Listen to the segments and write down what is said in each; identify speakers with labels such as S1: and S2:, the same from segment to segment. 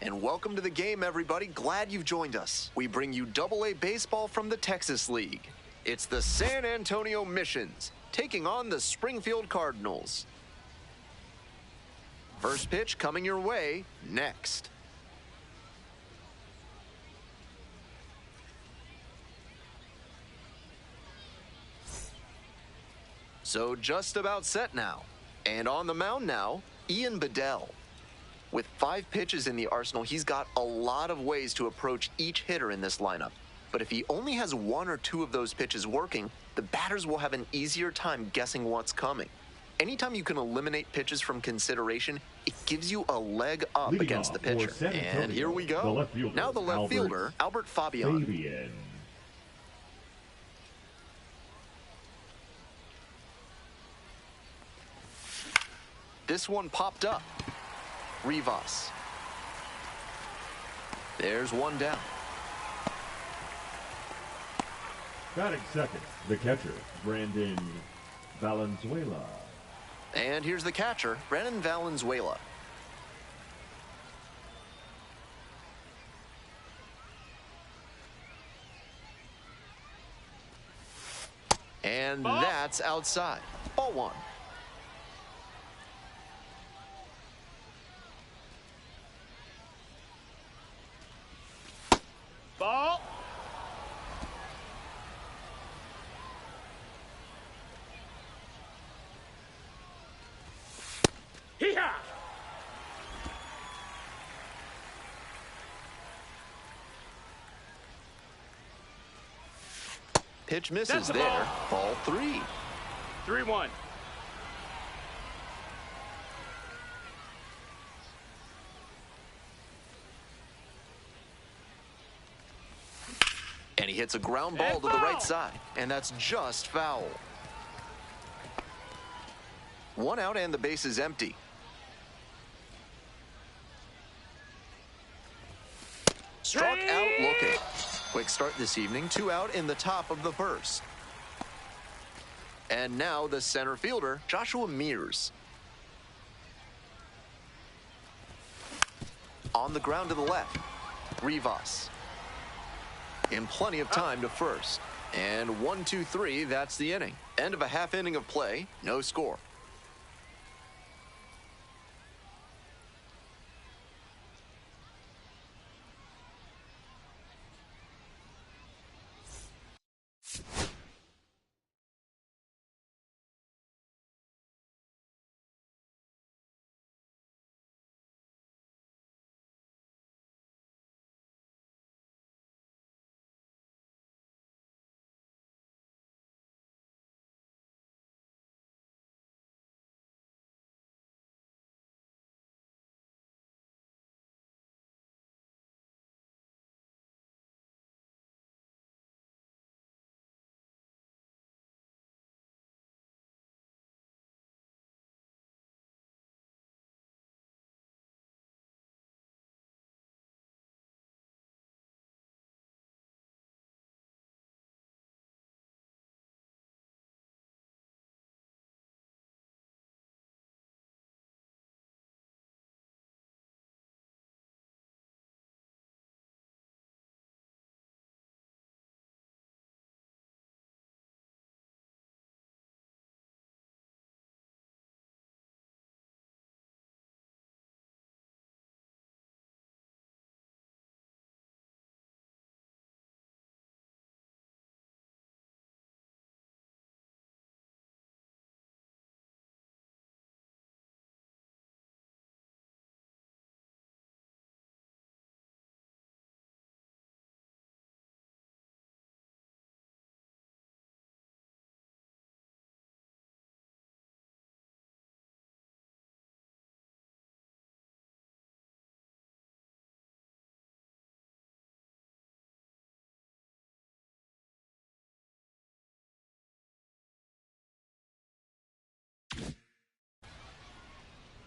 S1: And welcome to the game, everybody. Glad you've joined us. We bring you Double-A baseball from the Texas League. It's the San Antonio Missions taking on the Springfield Cardinals. First pitch coming your way next. So just about set now. And on the mound now, Ian Bedell. With 5 pitches in the arsenal, he's got a lot of ways to approach each hitter in this lineup. But if he only has 1 or 2 of those pitches working, the batters will have an easier time guessing what's coming. Anytime you can eliminate pitches from consideration, it gives you a leg up against the pitcher. And here we go. Now the left fielder, Albert Fabian. This one popped up. Rivas. There's one down.
S2: Batting second, the catcher, Brandon Valenzuela.
S1: And here's the catcher, Brandon Valenzuela. And that's outside. Ball 1.
S3: Ball. Hee-haw!
S1: Pitch misses there. Ball 3.
S3: 3-1.
S1: And he hits a ground ball to the right side, and that's just foul. 1 out and the base is empty. Struck out looking. Quick start this evening, 2 out in the top of the first. And now the center fielder, Joshua Mears. On the ground to the left, Rivas. In plenty of time to first. And 1-2-3, that's the inning. End of a half inning of play, no score.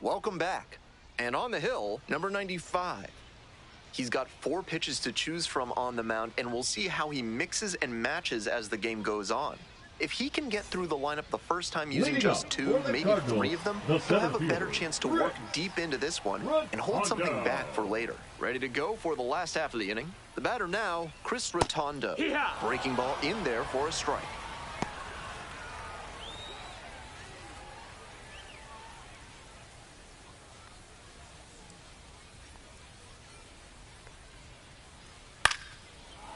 S1: Welcome back. And on the hill, number 95. He's got 4 pitches to choose from on the mound, and we'll see how he mixes and matches as the game goes on. If he can get through the lineup the first time using
S2: Leading
S1: just
S2: up
S1: two,
S2: for the
S1: maybe
S2: Cardinals,
S1: three of them,
S2: the
S1: he'll have a
S2: center
S1: better
S2: fielder,
S1: chance to
S2: Rick
S1: work deep into this one and hold
S2: Rotundo.
S1: something back for later. Ready to go for the last half of the inning. The batter now, Chris Rotundo.
S3: Yeah.
S1: Breaking ball in there for a strike.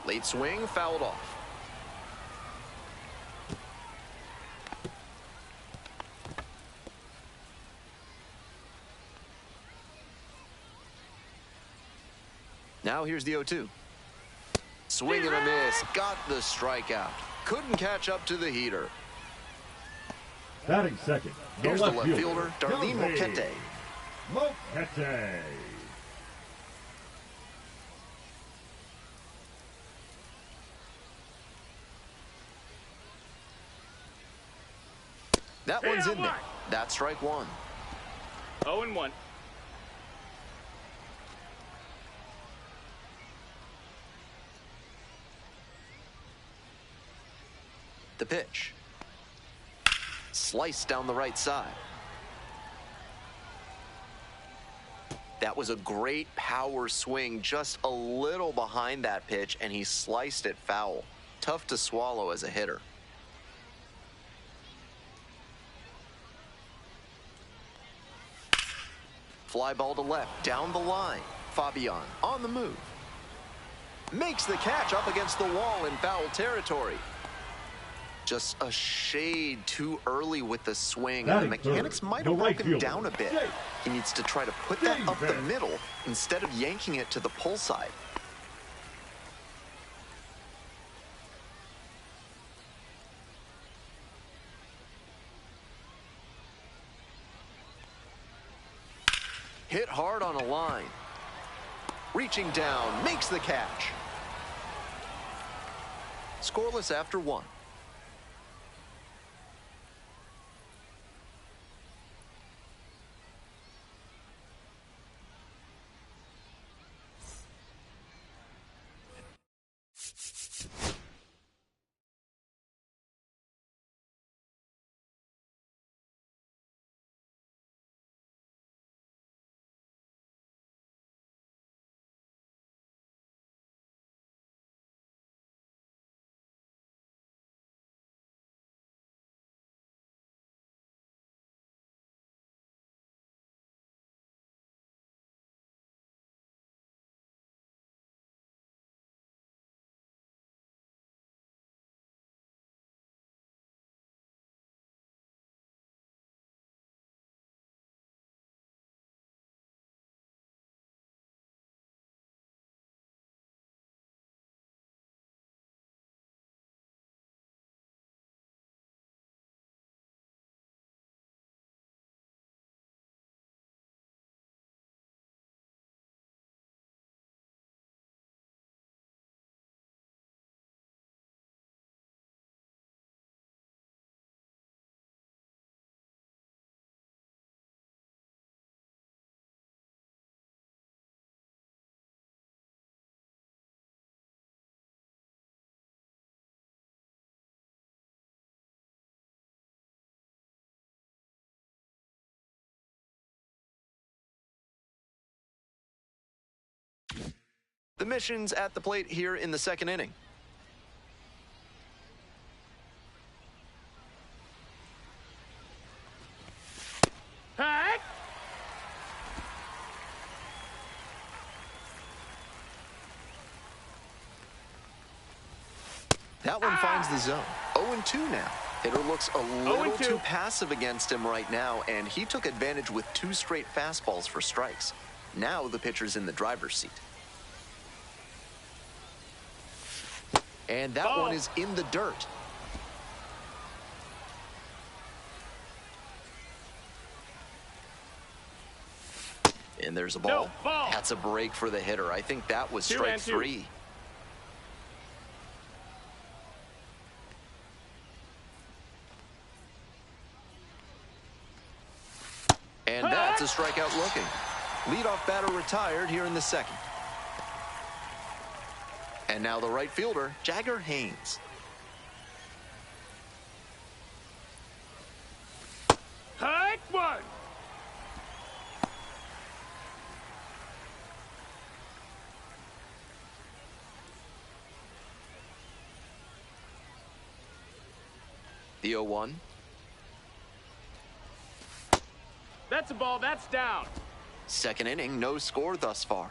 S1: Late swing, fouled off. Now here's the 0-2. Swing and a miss. Got the strikeout. Couldn't catch up to the heater.
S2: Batting second,
S1: Here's the left fielder, Darlene
S2: Moquete.
S1: Moquete.
S2: Moquete.
S1: That one's in there. That's strike one.
S3: 0-1.
S1: The pitch. Sliced down the right side. That was a great power swing, just a little behind that pitch, and he sliced it foul. Tough to swallow as a hitter. Fly ball to left, down the line. Fabian on the move. Makes the catch up against the wall in foul territory. Just a shade too early with the swing. The mechanics might have broken down a bit. He needs to try to put that up the middle instead of yanking it to the pull side. Hit hard on a line. Reaching down, makes the catch. Scoreless after one. The missions at the plate here in the second inning.
S3: Hey!
S1: That one finds the zone. 0-2 now. Hitter looks a little
S3: 0-2.
S1: too passive against him right now, and he took advantage with two straight fastballs for strikes. Now the pitcher's in the driver's seat. And that one is in the dirt. And there's a ball.
S3: No, ball.
S1: That's a break for the hitter. I think that was strike
S3: 2-2.
S1: three. And that's a strikeout looking. Leadoff batter retired here in the second. And now the right fielder, Jagger Haynes.
S3: 1.
S1: The 0-1.
S3: That's a ball. That's down.
S1: Second inning, no score thus far.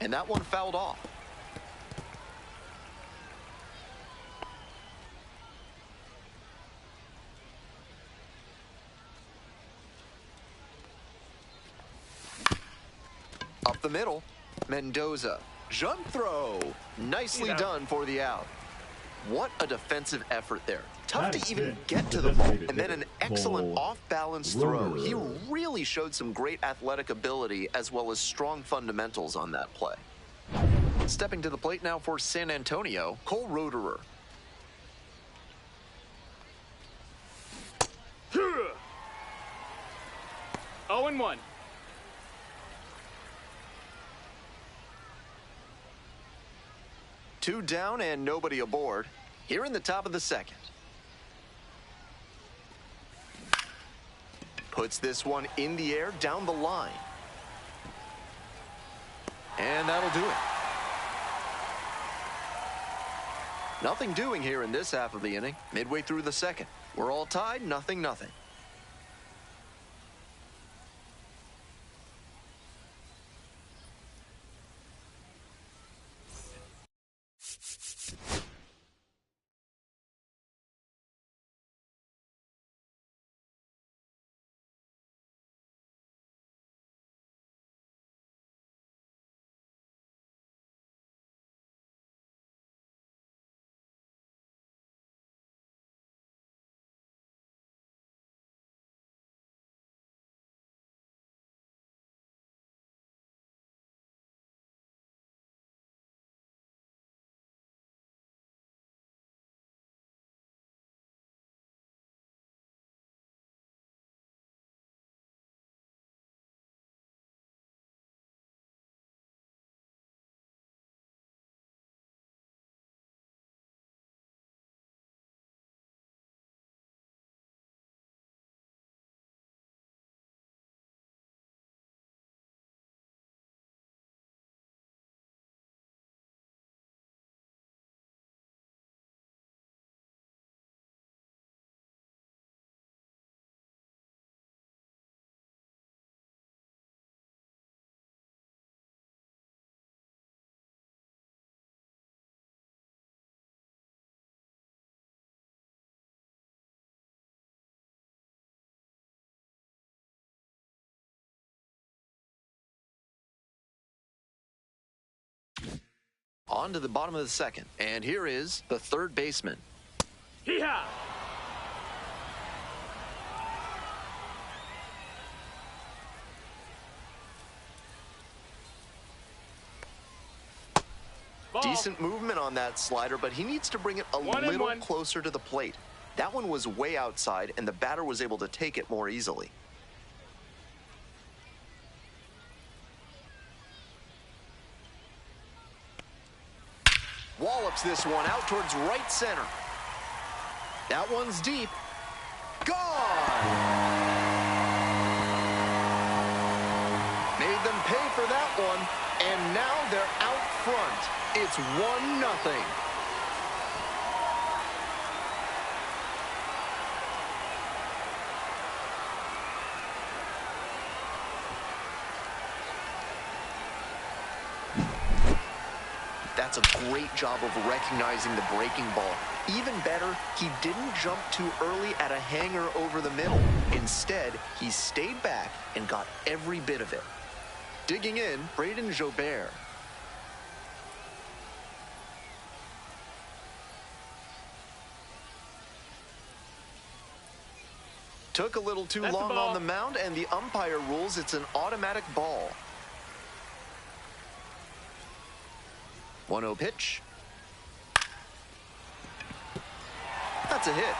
S1: And that one fouled off. Up the middle, Mendoza. Jump throw. Nicely done for the out. What a defensive effort there. Tough to even get to the ball. And then an excellent off-balance throw. He really showed some great athletic ability as well as strong fundamentals on that play. Stepping to the plate now for San Antonio, Cole Roederer.
S3: Oh and 1.
S1: Two down and nobody aboard. Here in the top of the second. Puts this one in the air down the line. And that'll do it. Nothing doing here in this half of the inning. Midway through the second. We're all tied, 0-0. On to the bottom of the second. And here is the third baseman.
S3: Hee-haw! Ball.
S1: Decent movement on that slider, but he needs to bring it a little closer to the plate. That one was way outside, and the batter was able to take it more easily. Wallops this one out towards right center. That one's deep. Gone! Made them pay for that one, and now they're out front. It's 1-0. That's a great job of recognizing the breaking ball. Even better, he didn't jump too early at a hanger over the middle. Instead, he stayed back and got every bit of it. Digging in, Braden Jobert. Took a little too long on the mound, and the umpire rules it's an automatic ball. 1-0 pitch. That's a hit.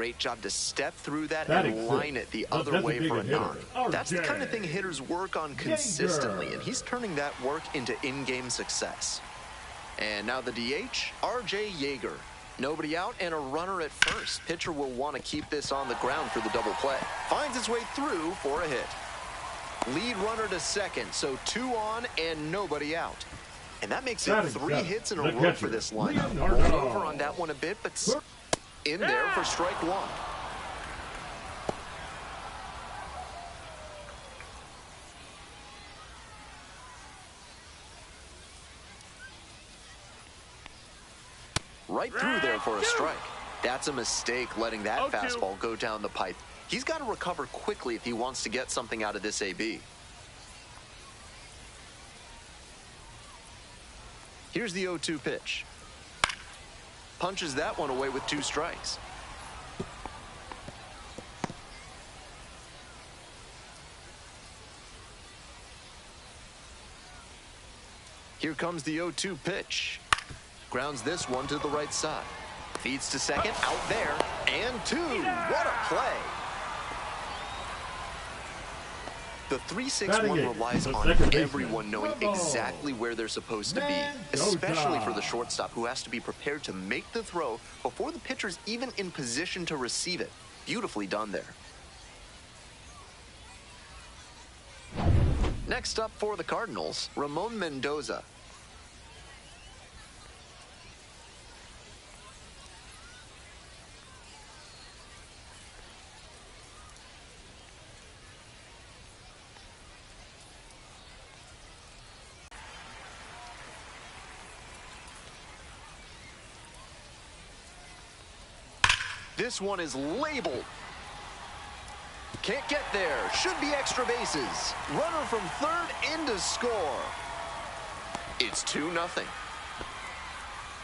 S1: great job to step through that
S2: Batting
S1: and line
S2: six,
S1: it the
S2: the
S1: other way for a
S2: designated
S1: knock.
S2: hitter,
S1: That's the
S2: RJ.
S1: kind of thing hitters work on consistently,
S2: Yeager.
S1: and he's turning that work into in-game success. And now the DH, RJ Yeager. Nobody out and a runner at first. Pitcher will want to keep this on the ground for the double play. Finds its way through for a hit. Lead runner to second, so 2 on and nobody out. And that makes it
S2: Batting
S1: 3
S2: seven,
S1: hits in a
S2: the
S1: row
S2: catcher,
S1: for this lineup.
S2: Leonardo.
S1: Rolled over on that one a bit, but in there for strike 1. Right through there for a strike. That's a mistake, letting that
S3: 0-2.
S1: fastball go down the pipe. He's got to recover quickly if he wants to get something out of this AB. Here's the 0-2 pitch. Punches that one away with 2 strikes. Here comes the 0-2 pitch. Grounds this one to the right side. Feeds to second, out there, and 2. What a play. The 3-6-1 relies on everyone knowing exactly where they're supposed to be, especially for the shortstop, who has to be prepared to make the throw before the pitcher's even in position to receive it. Beautifully done there. Next up for the Cardinals, Ramon Mendoza. This one is labeled. Can't get there. Should be extra bases. Runner from third in to score. It's 2-0.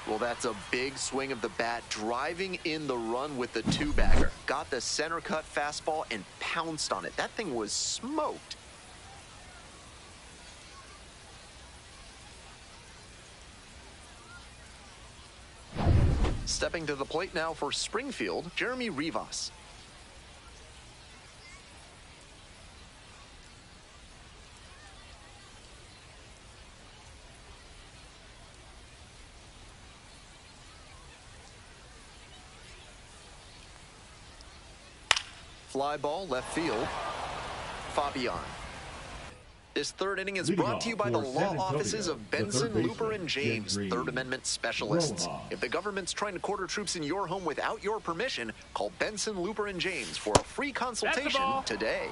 S1: Well, that's a big swing of the bat, driving in the run with the 2-bagger. Got the center cut fastball and pounced on it. That thing was smoked. Stepping to the plate now for Springfield, Jeremy Rivas. Fly ball left field. Fabian. This third inning is brought to you by the law offices of Benson, Looper, and James, Third Amendment specialists. If the government's trying to quarter troops in your home without your permission, call Benson, Looper, and James for a free consultation today.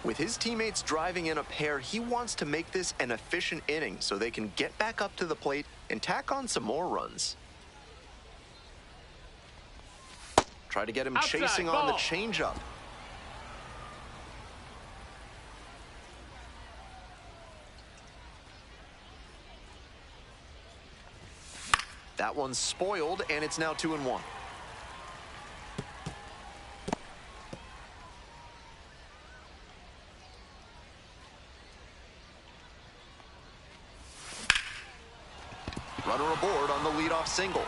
S1: With his teammates driving in a pair, he wants to make this an efficient inning so they can get back up to the plate and tack on some more runs. Try to get him chasing on the changeup. That one's spoiled, and it's now 2-1. Runner aboard on the leadoff single.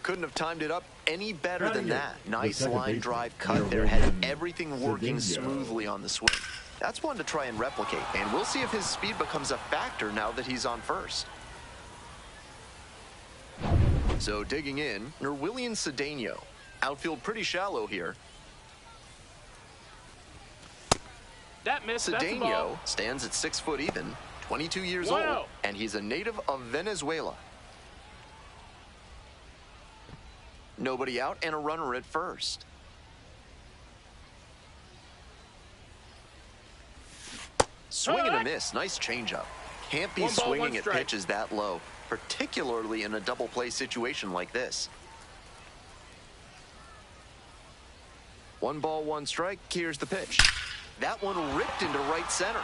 S1: Couldn't have timed it up any better than that. Nice line drive cut there, had everything working smoothly on the swing. That's one to try and replicate, and we'll see if his speed becomes a factor now that he's on first. So digging in, Nerwillian Cedeno. Outfield pretty shallow here.
S3: That missed.
S1: Cedeno stands at 6 foot even, 22 years old, and he's a native of Venezuela. Nobody out and a runner at first. Swing and a miss. Nice changeup. Can't be swinging at pitches that low, particularly in a double play situation like this. 1 ball, 1 strike. Here's the pitch. That one ripped into right center.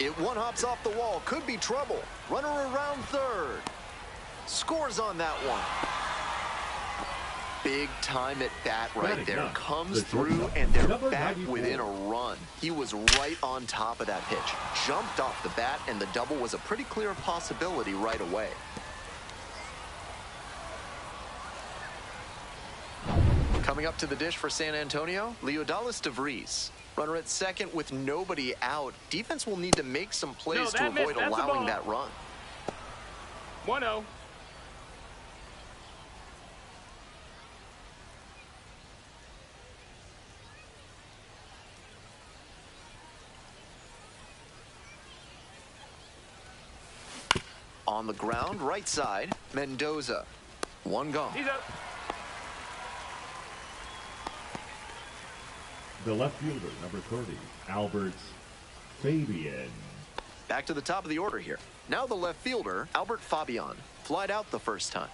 S1: It one hops off the wall. Could be trouble. Runner around third. Scores on that one. big time at bat right
S2: Batting
S1: there.
S2: ninth,
S1: Comes
S2: the
S1: through,
S2: shortstop,
S1: and they're
S2: number
S1: back
S2: 94.
S1: within a run. He was right on top of that pitch. Jumped off the bat, and the double was a pretty clear possibility right away. Coming up to the dish for San Antonio, Leodalis DeVries. Runner at second with nobody out. Defense will need to make some plays to avoid allowing that run.
S3: 1-0.
S1: On the ground, right side, Mendoza. One gone.
S3: He's up.
S2: The left fielder, number 30, Albert Fabian.
S1: Back to the top of the order here. Now the left fielder, Albert Fabian, flied out the first time.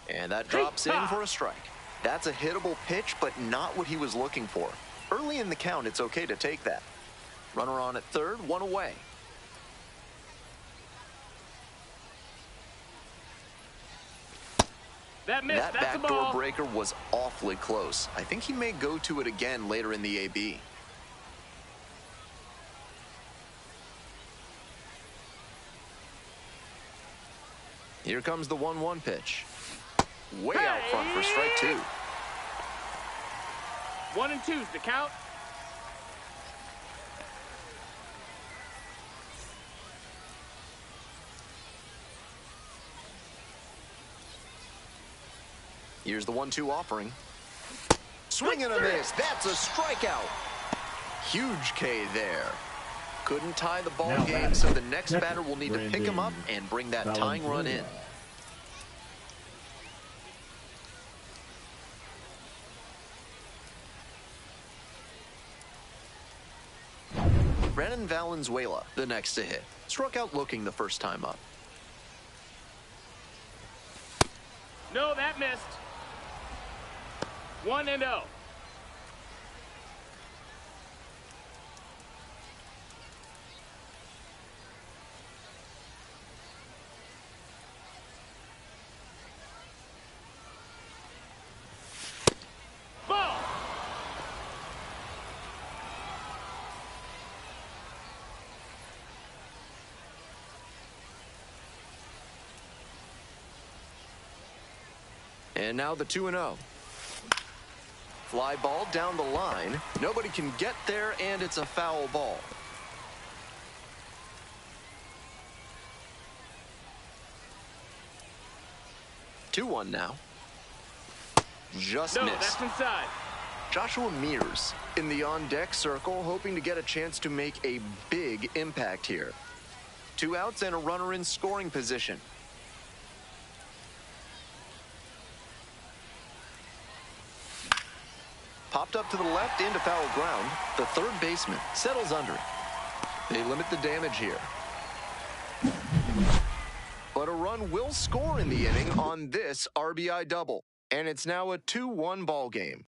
S1: And that drops in for a strike. That's a hittable pitch, but not what he was looking for. Early in the count, it's okay to take that. Runner on at third, one away.
S3: That missed.
S1: That
S3: That's a
S1: backdoor
S3: ball.
S1: breaker was awfully close. I think he may go to it again later in the AB. Here comes the 1-1 pitch. Way out front for strike two.
S3: 1 and 2's the count.
S1: Here's the 1-2 offering. Swing and a miss. That's a strikeout. Huge K there. Couldn't tie the ball
S2: Now
S1: game,
S2: batting,
S1: so the next
S2: second,
S1: batter will need to pick him up and bring that tying run in. Brennan Valenzuela, the next to hit. Struck out looking the first time up.
S3: No, that missed. 1-0. Ball.
S1: And now the 2-0. Fly ball down the line. Nobody can get there, and it's a foul ball. 2-1 now. Just
S3: No,
S1: missed.
S3: that's inside.
S1: Joshua Mears in the on-deck circle, hoping to get a chance to make a big impact here. 2 outs and a runner in scoring position. Popped up to the left into foul ground. The third baseman settles under it. They limit the damage here. But a run will score in the inning on this RBI double. And it's now a 2-1 ball game.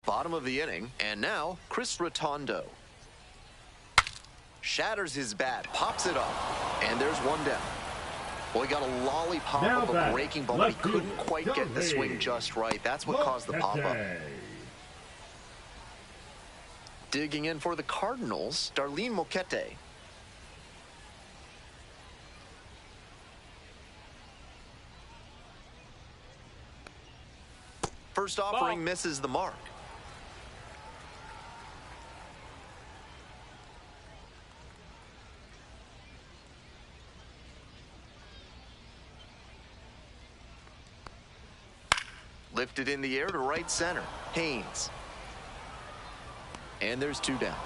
S1: Bottom of the inning, and now Chris Rotondo. Shatters his bat, pops it up, and there's one down. Well, he got a lollipop
S2: Now
S1: of a
S2: back,
S1: breaking ball, but he
S2: left
S1: couldn't
S2: fielder,
S1: quite get the
S2: Johnny
S1: swing just right. That's what caused the pop-up. Digging in for the Cardinals, Darlene Moquete. First offering misses the mark. Lifted in the air to right center. Haynes. And there's two down.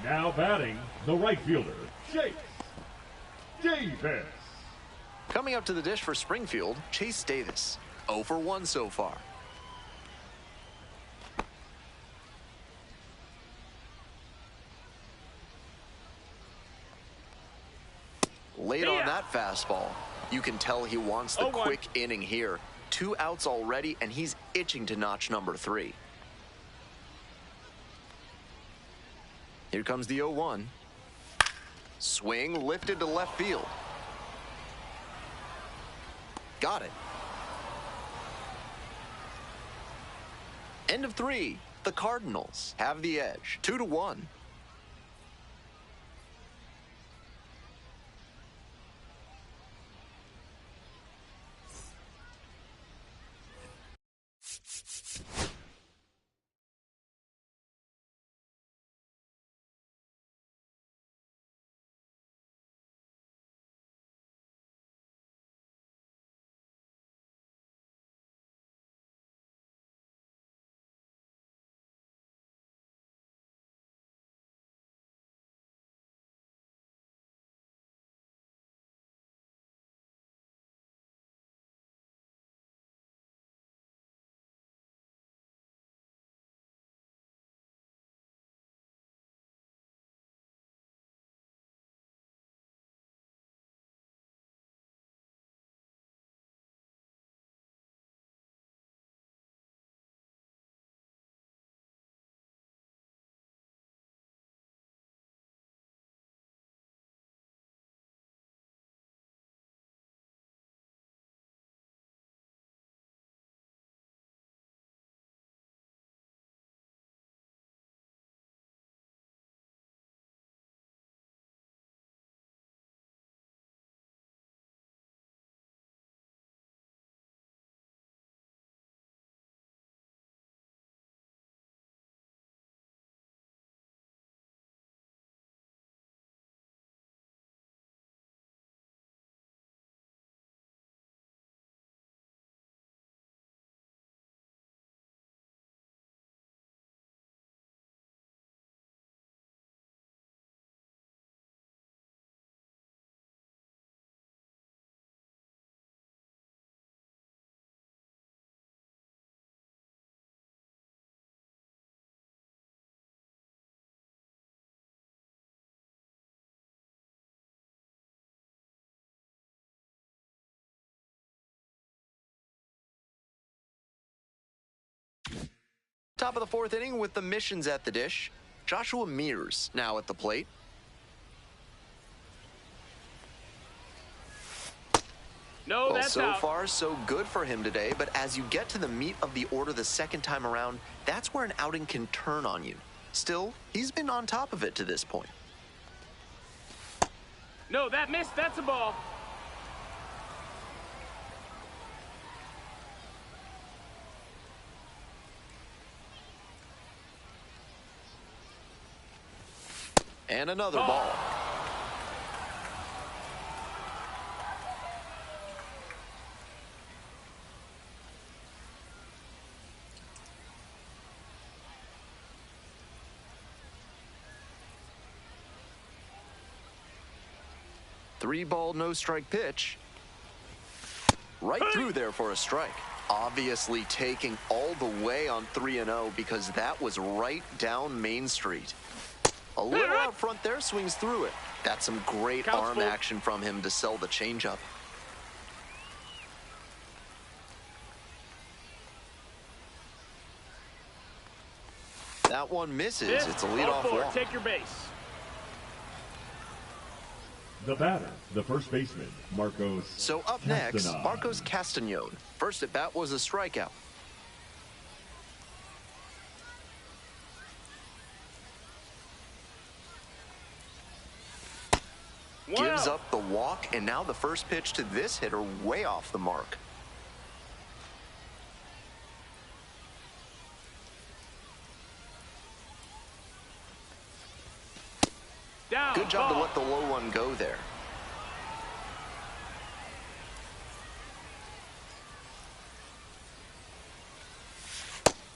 S2: Now batting, the right fielder, Chase Davis.
S1: Coming up to the dish for Springfield, Chase Davis. 0 for 1 so far. Late on that fastball. You can tell he wants the quick inning here. 2 outs already, and he's itching to notch number 3. Here comes the 0-1. Swing lifted to left field. Got it. End of 3. The Cardinals have the edge. 2-1. Top of the 4th inning with the missions at the dish. Joshua Mears now at the plate.
S3: No,
S1: Well,
S3: that's
S1: so
S3: out.
S1: far, so good for him today, but as you get to the meat of the order the second time around, that's where an outing can turn on you. Still, he's been on top of it to this point.
S3: No, that missed. That's a ball.
S1: And another ball. Three ball, no strike pitch. Right through there for a strike. Obviously taking all the way on 3-0 because that was right down Main Street. A little out front there, swings through it. That's some great arm action from him to sell the changeup. That one misses.
S3: Miss,
S1: It's a
S3: ball
S1: leadoff
S3: four,
S1: walk.
S3: take your base.
S2: The batter, the first baseman, Marcos.
S1: So up next,
S2: Castanon.
S1: Marcos Castanon. First at bat was a strikeout. Gives up the walk, and now the first pitch to this hitter way off the mark.
S3: Down,
S1: Good job to
S3: ball.
S1: let the low one go there.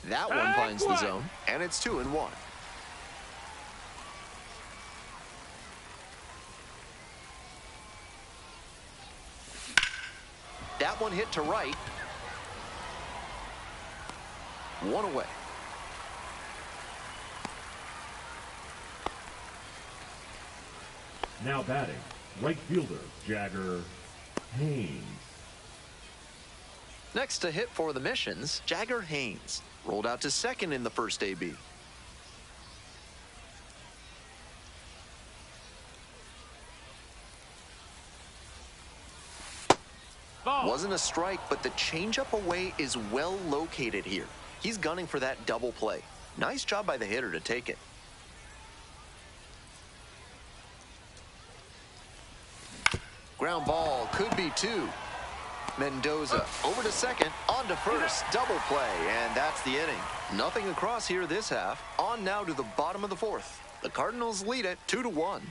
S1: That one finds the zone, and it's 2-1. That one hit to right. One away.
S2: Now batting, right fielder, Jagger Haynes.
S1: Next to hit for the Missions, Jagger Haynes. Rolled out to second in the first AB.
S3: Ball.
S1: Wasn't a strike, but the changeup away is well located here. He's gunning for that double play. Nice job by the hitter to take it. Ground ball, could be two. Mendoza over to second, on to first, double play, and that's the inning. Nothing across here this half. On now to the bottom of the fourth. The Cardinals lead it 2-1.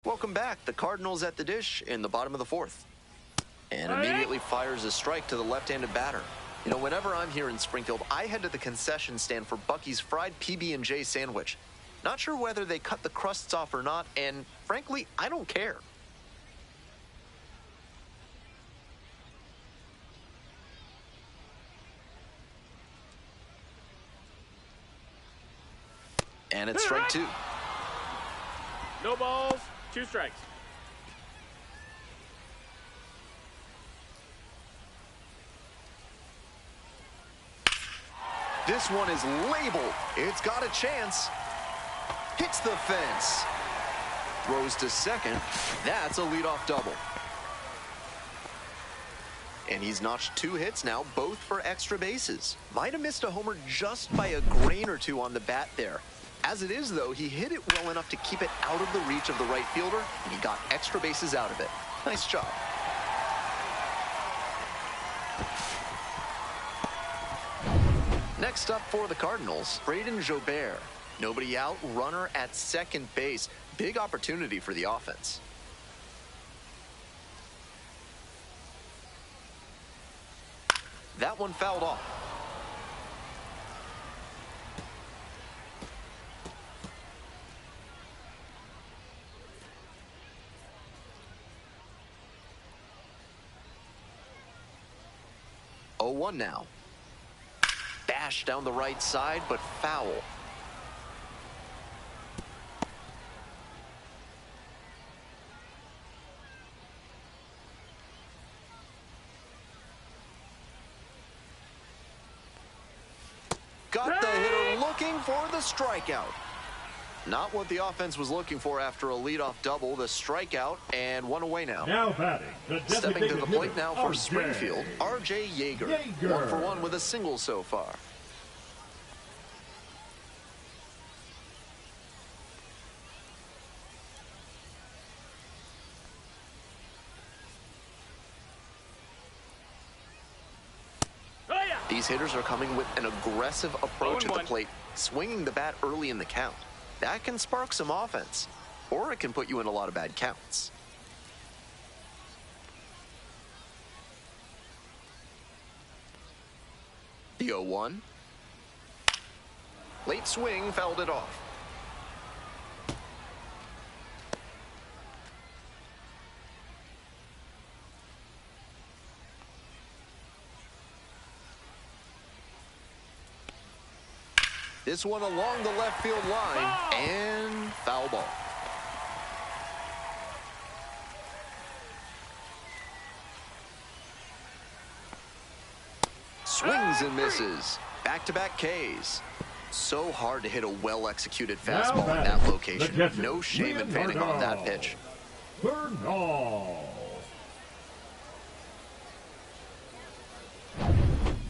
S1: Welcome back. The Cardinals at the dish in the bottom of the fourth. And immediately fires a strike to the left-handed batter. You know, whenever I'm here in Springfield, I head to the concession stand for Bucky's fried PB&J sandwich. Not sure whether they cut the crusts off or not, and frankly, I don't care. And it's strike two.
S3: No balls, 2 strikes.
S1: This one is labeled. It's got a chance. Hits the fence. Throws to second. That's a leadoff double. And he's notched 2 hits now, both for extra bases. Might have missed a homer just by a grain or 2 on the bat there. As it is, though, he hit it well enough to keep it out of the reach of the right fielder, and he got extra bases out of it. Nice job. Next up for the Cardinals, Braden Jobert. Nobody out, runner at second base. Big opportunity for the offense. That one fouled off. Oh, 1 now. Bash down the right side, but foul. Got the hitter looking for the strikeout. Not what the offense was looking for after a leadoff double. The strikeout, and 1 away now.
S2: Now batting, the
S1: Stepping to the plate
S2: hitter,
S1: now for
S2: RJ.
S1: Springfield, R.J. Yeager. 1 for 1 with a single so far. These hitters are coming with an aggressive approach at the plate, swinging the bat early in the count. That can spark some offense, or it can put you in a lot of bad counts. The 0-1. Late swing fouled it off. This one along the left field line, and foul ball. Swings and misses. Back-to-back Ks. So hard to hit a well-executed fastball in that location. No shame in fanning on that pitch.
S2: Bernal.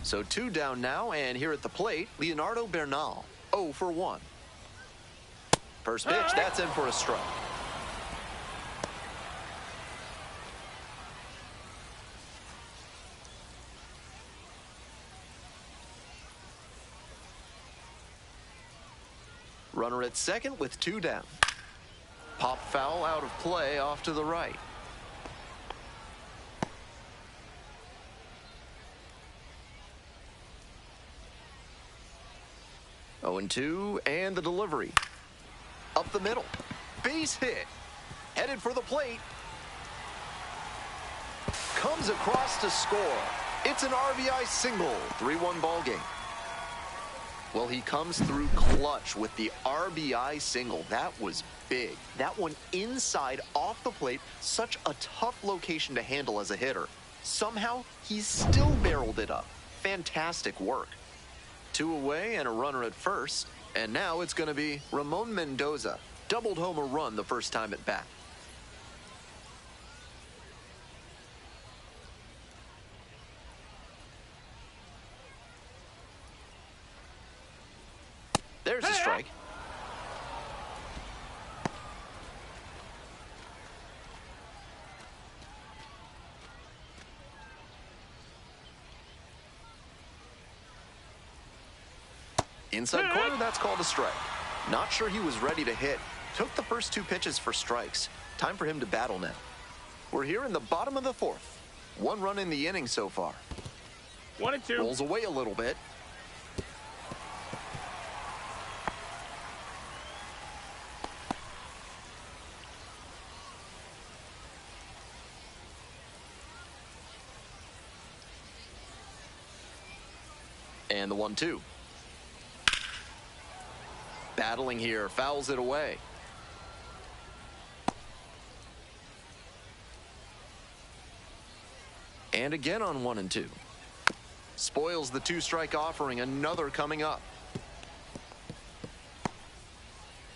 S1: So 2 down now, and here at the plate, Leonardo Bernal, 0 for 1. First pitch, that's in for a strike. Runner at second with 2 down. Pop foul out of play off to the right. 0-2, and the delivery. Up the middle. Base hit. Headed for the plate. Comes across to score. It's an RBI single. 3-1 ball game. Well, he comes through clutch with the RBI single. That was big. That one inside off the plate. Such a tough location to handle as a hitter. Somehow, he still barreled it up. Fantastic work. 2 away and a runner at first. And now it's going to be Ramon Mendoza. Doubled home a run the first time at bat. There's a strike. Inside corner, that's called a strike. Not sure he was ready to hit. Took the first 2 pitches for strikes. Time for him to battle now. We're here in the bottom of the 4th. 1 run in the inning so far.
S3: 1-2.
S1: Rolls away a little bit. And the 1-2. Battling here, fouls it away. And again on 1-2. Spoils the two-strike offering, another coming up.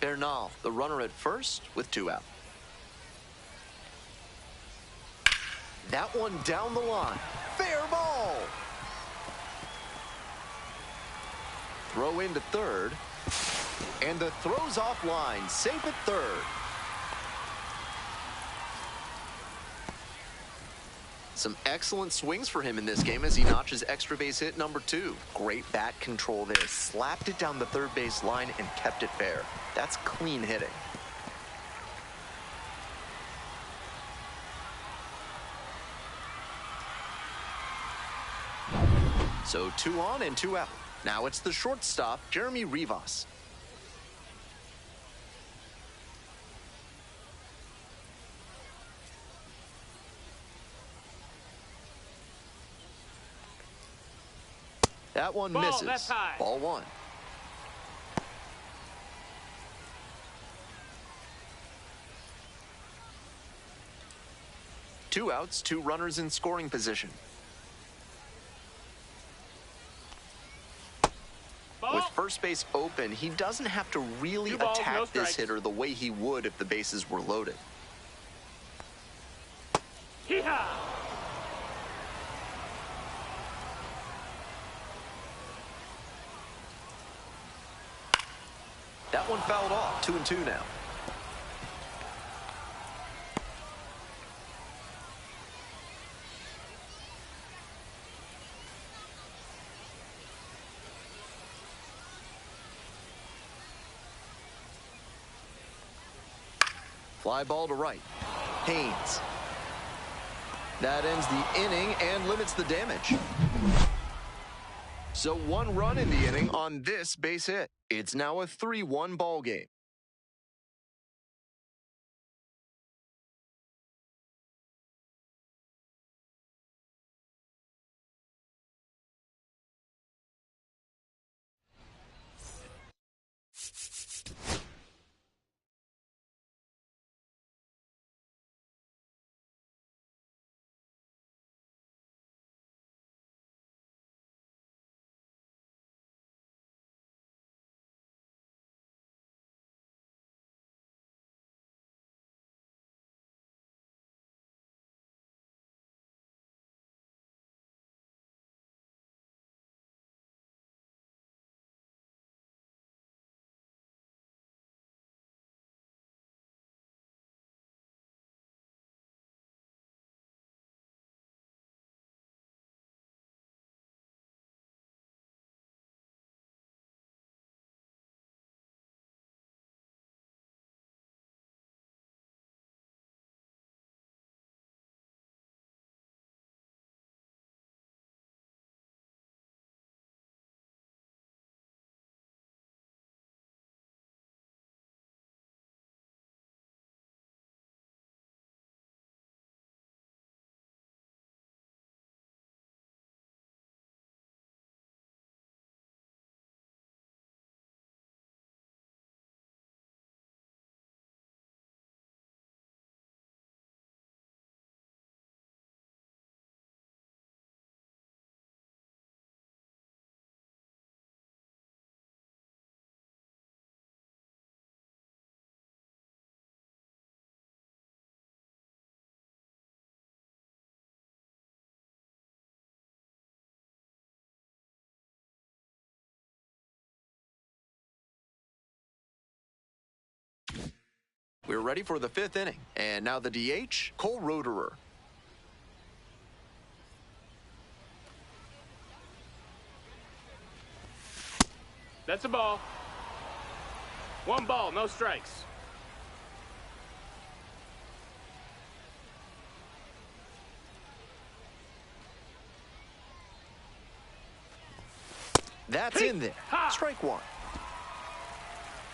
S1: Bernal, the runner at first with 2 out. That one down the line. Fair ball. Throw into third. And the throw's offline. Safe at third. Some excellent swings for him in this game as he notches extra base hit number 2. Great bat control there. Slapped it down the third base line and kept it fair. That's clean hitting. So 2 on and 2 out. Now it's the shortstop, Jeremy Rivas. That one misses.
S3: That's high.
S1: Ball 1. Two outs, 2 runners in scoring position. With first base open, he doesn't have to really attack this hitter the way he would if the bases were loaded.
S3: Hee-haw!
S1: That one fouled off. 2 and 2 now. Fly ball to right. Haynes. That ends the inning and limits the damage. So 1 run in the inning on this base hit. It's now a 3-1 ball game. We're ready for the 5th inning. And now the DH, Cole Roederer.
S3: That's a ball. 1 ball, no strikes.
S1: That's in there. Strike 1.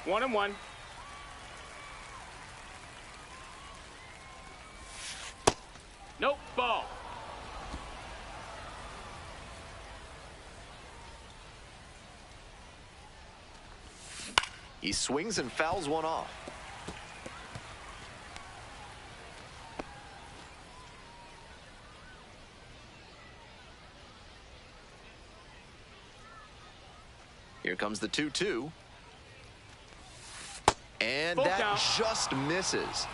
S3: 1 and 1. Nope, ball.
S1: He swings and fouls one off. Here comes the 2-2. And
S3: Full
S1: that
S3: count.
S1: just misses.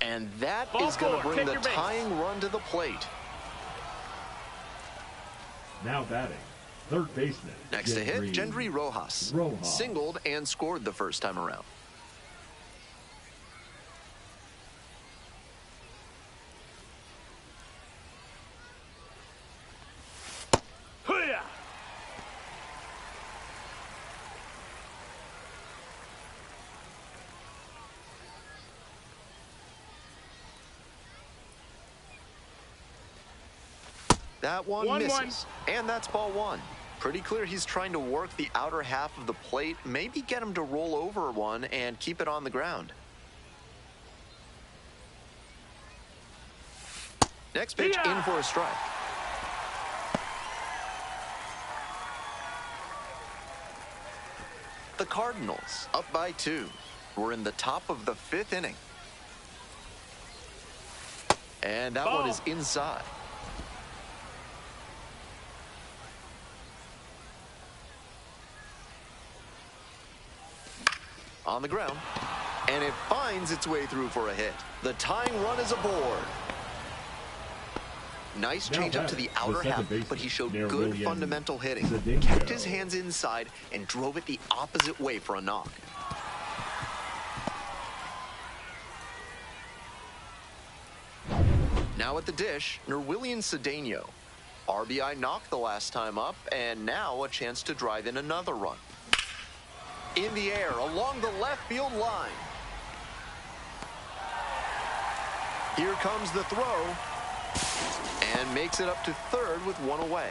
S1: And that
S3: Ball
S1: is going to
S3: four.
S1: bring
S3: Take
S1: the
S3: your base.
S1: tying run to the plate.
S2: Now batting, third baseman.
S1: Next to hit, Gendry Rojas. Singled and scored the first time around.
S3: Hoo-yah!
S1: That one
S3: 1-1.
S1: misses. And that's ball one. Pretty clear he's trying to work the outer half of the plate, maybe get him to roll over one and keep it on the ground. Next pitch in for a strike. The Cardinals up by 2. We're in the top of the 5th inning. And that one is inside. On the ground, and it finds its way through for a hit. The tying run is aboard. Nice change up to the outer half, but he showed good fundamental hitting. Kept his hands inside and drove it the opposite way for a knock. Now at the dish, Nerwillian Cedeno. RBI knocked the last time up, and now a chance to drive in another run. In the air, along the left field line. Here comes the throw. And makes it up to third with one away.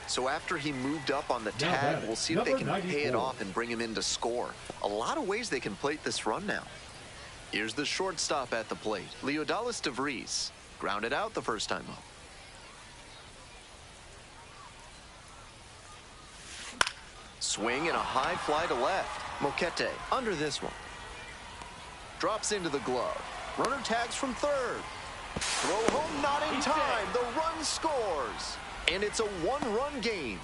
S1: So after he moved up on the tag, we'll see if they can pay it off and bring him in to score. A lot of ways they can plate this run now. Here's the shortstop at the plate, Leodalis DeVries. Grounded out the first time up. Swing and a high fly to left. Moquete under this one. Drops into the glove. Runner tags from third. Throw home not in time. The run scores. And it's a one-run game.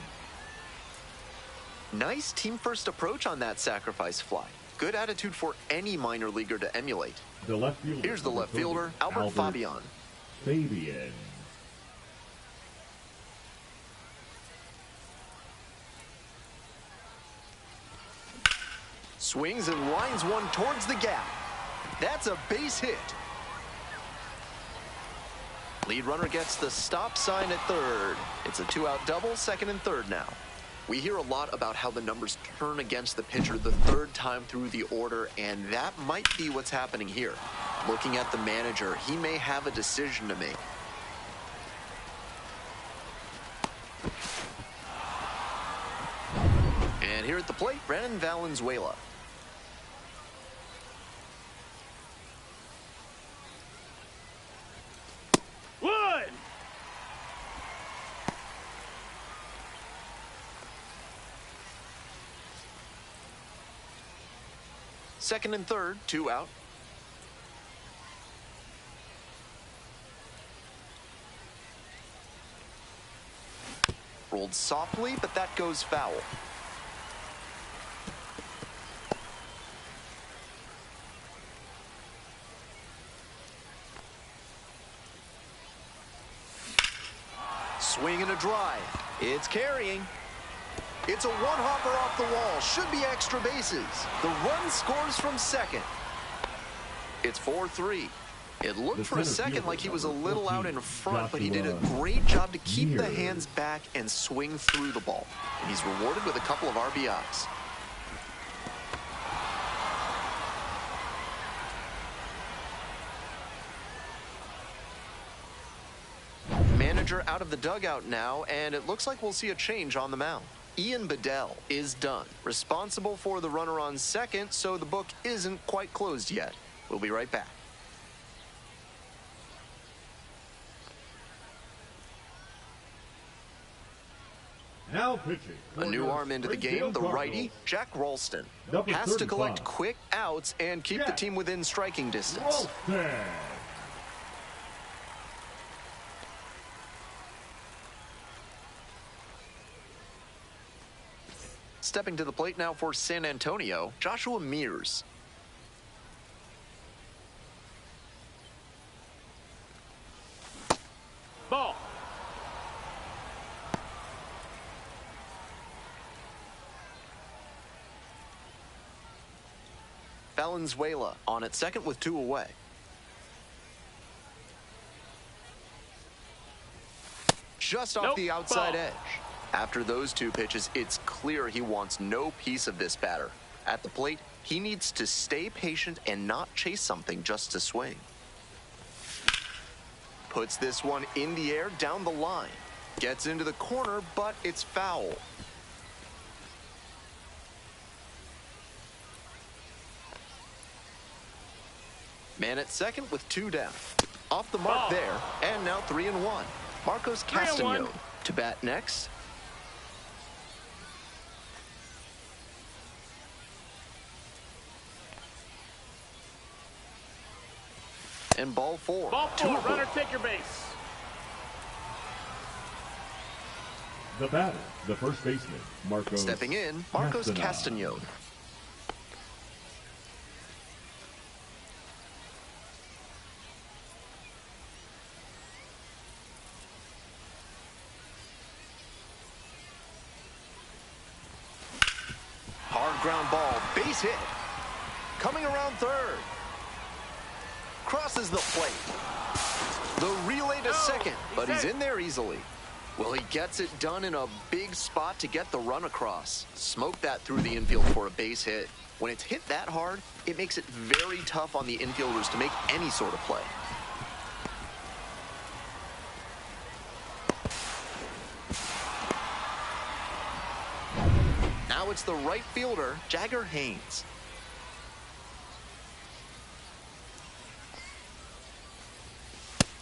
S1: Nice team-first approach on that sacrifice fly. Good attitude for any minor leaguer to emulate.
S2: The left fielder.
S1: Here's the left fielder, Albert Fabian.
S2: Fabian.
S1: Swings and lines one towards the gap. That's a base hit. Lead runner gets the stop sign at third. It's a two-out double, second and third now. We hear a lot about how the numbers turn against the pitcher the third time through the order, and that might be what's happening here. Looking at the manager, he may have a decision to make. And here at the plate, Brennan Valenzuela.
S3: One.
S1: Second and third, two out. Rolled softly, but that goes foul. Swing and a drive. It's carrying. It's a one-hopper off the wall. Should be extra bases. The run scores from second. It's 4-3. It looked for a second like he was a little out in front, but he did a great job to keep the hands back and swing through the ball. And he's rewarded with a couple of RBIs. Manager out of the dugout now, and it looks like we'll see a change on the mound. Ian Bedell is done, responsible for the runner on second, so the book isn't quite closed yet. We'll be right back.
S2: Now pitching.
S1: A new arm into the game, the righty, Jack Ralston.
S2: Number
S1: Has to collect
S2: 35.
S1: quick outs and keep the team within striking distance.
S2: Ralston.
S1: Stepping to the plate now for San Antonio, Joshua Mears.
S3: Ball.
S1: Valenzuela on at second with 2 away. Just off the outside edge. After those 2 pitches, it's clear he wants no piece of this batter. At the plate, he needs to stay patient and not chase something just to swing. Puts this one in the air down the line. Gets into the corner, but it's foul. Man at second with 2 down. Off the mark there, and now 3-1. Marcos
S3: 3-1.
S1: Castañón to bat next. And ball 4.
S3: Ball 4,
S1: 2
S3: runner take your base.
S2: The batter, the first baseman, Marcos.
S1: Stepping in, Marcos Castañón. Hard ground ball, base hit. Coming around third. Crosses the plate. The relay to second, but he's in there easily. Well, he gets it done in a big spot to get the run across. Smoke that through the infield for a base hit. When it's hit that hard, it makes it very tough on the infielders to make any sort of play. Now it's the right fielder, Jagger Haynes.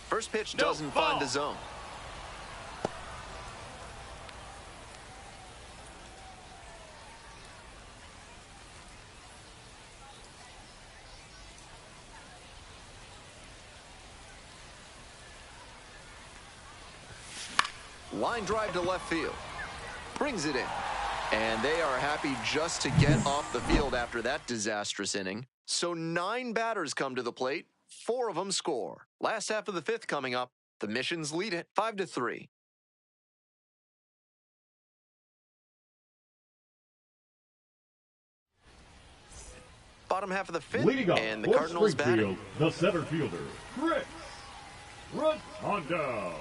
S1: First pitch doesn't find the zone. Line drive to left field. Brings it in. And they are happy just to get off the field after that disastrous inning. So 9 batters come to the plate. 4 of them score. Last half of the 5th coming up. The Missions lead it 5-3. Bottom half of the 5th,
S2: Leading up
S1: and the
S2: for
S1: Cardinals batting.
S2: Springfield, the center fielder, Chris Rotundo.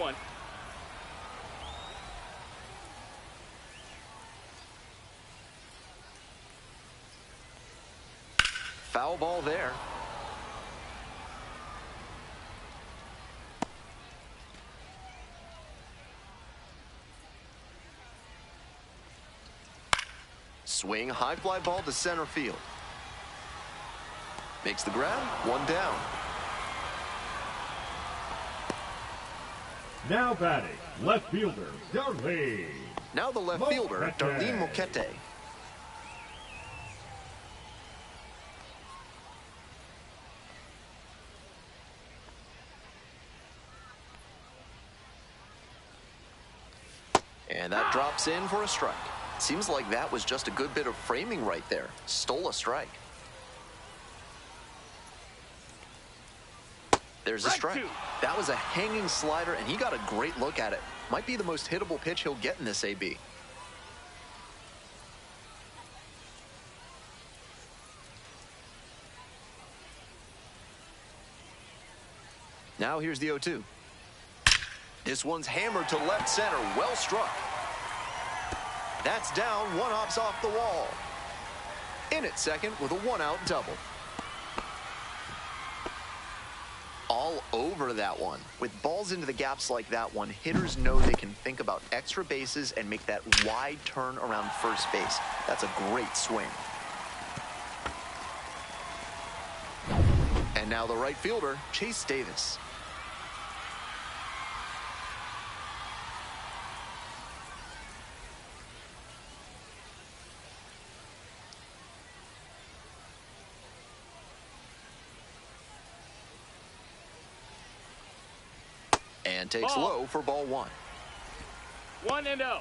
S3: 1.
S1: Foul ball there. Swing, high fly ball to center field. Makes the grab, 1 down.
S2: Now batting, left fielder, Darlene.
S1: Now the left fielder, Darlene Moquete. And that drops in for a strike. Seems like that was just a good bit of framing right there. Stole a strike. There's a strike. That was a hanging slider, and he got a great look at it. Might be the most hittable pitch he'll get in this AB. Now here's the 0-2. This one's hammered to left center. Well struck. That's down. 1 hops off the wall. In at second with a 1-out double. All over that one. With balls into the gaps like that one, hitters know they can think about extra bases and make that wide turn around first base. That's a great swing. And now the right fielder, Chase Davis. And takes low for ball 1.
S3: 1-0.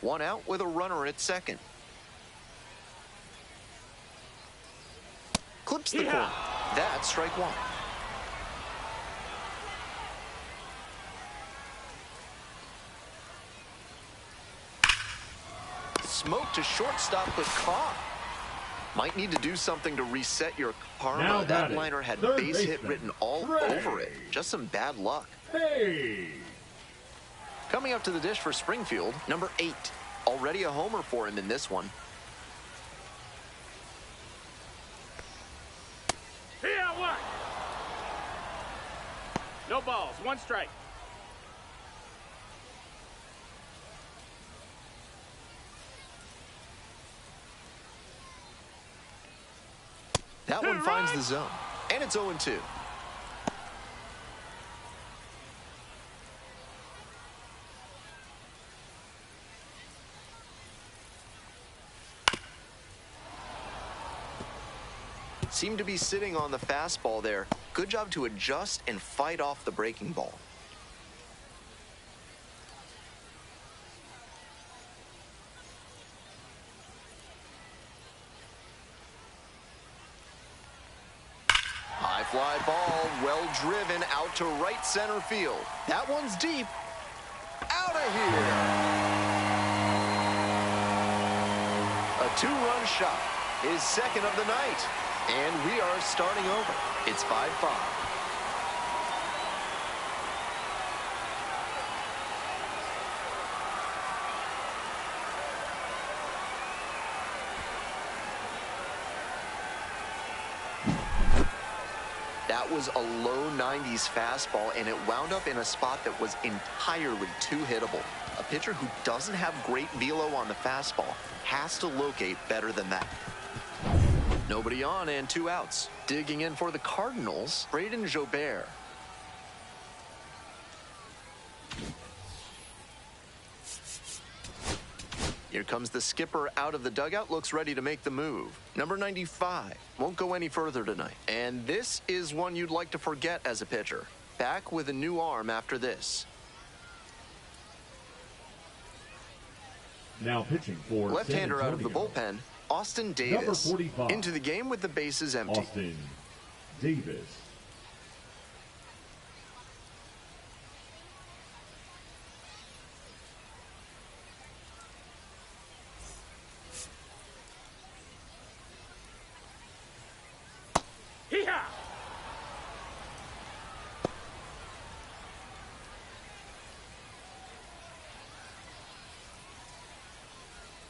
S1: One out with a runner at second. Clips the corner. That's strike 1. Smoke to shortstop, but caught. Might need to do something to reset your karma. That liner had base hit written all over it. Just some bad luck.
S2: Hey!
S1: Coming up to the dish for Springfield, number 8. Already a homer for him in this one.
S3: Here, 1. No balls, 1 strike.
S1: That one finds the zone. And it's 0-2. Seemed to be sitting on the fastball there. Good job to adjust and fight off the breaking ball. High fly ball, well driven out to right center field. That one's deep. Out of here. A 2-run shot. His second of the night. And we are starting over. It's 5-5. That was a low 90s fastball, and it wound up in a spot that was entirely too hittable. A pitcher who doesn't have great velo on the fastball has to locate better than that. Nobody on and 2 outs. Digging in for the Cardinals, Braden Jobert. Here comes the skipper out of the dugout, looks ready to make the move. Number 95 won't go any further tonight. And this is one you'd like to forget as a pitcher. Back with a new arm after this.
S2: Now pitching for
S1: left-hander out of the bullpen, Austin Davis.
S2: Number 45.
S1: Into the game with the bases empty.
S2: Austin Davis.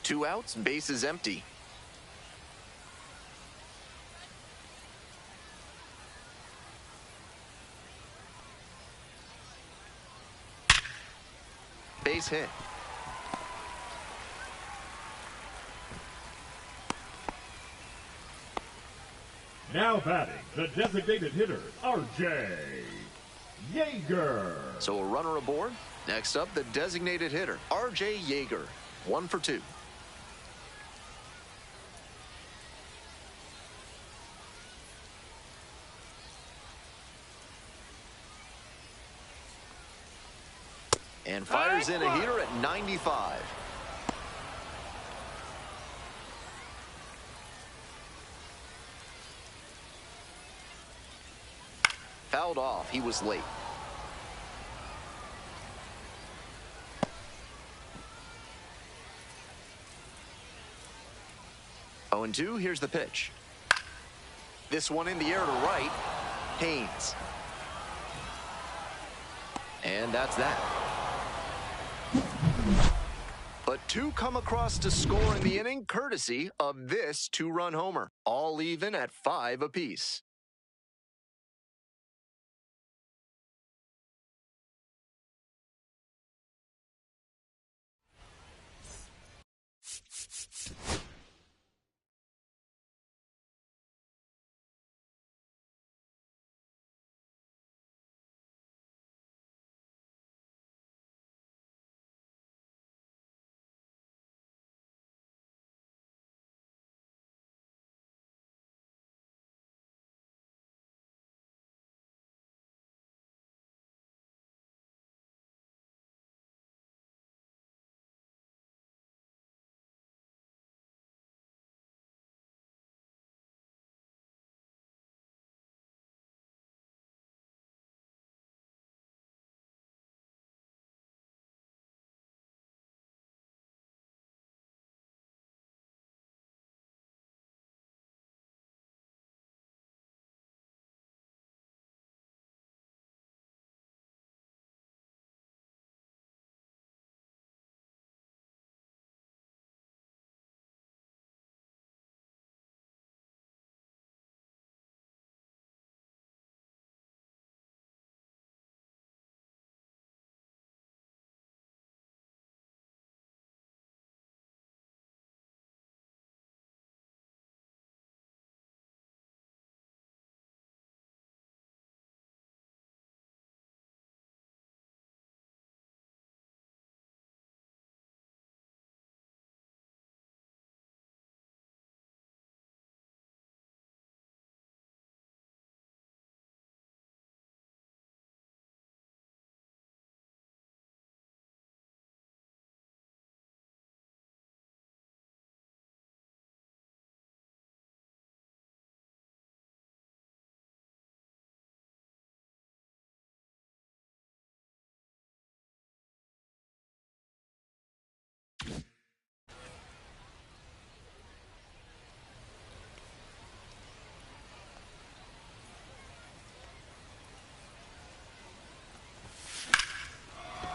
S1: 2 outs, bases empty. Base hit.
S2: Now batting, the designated hitter, R.J. Yeager.
S1: So a runner aboard. Next up, the designated hitter, R.J. Yeager. 1 for 2. And fires in a heater at 95. Fouled off. He was late. Oh, and 2. Here's the pitch. This one in the air to right. Haynes. And that's that. But 2 come across to score in the inning, courtesy of this 2-run homer. All even at 5 apiece.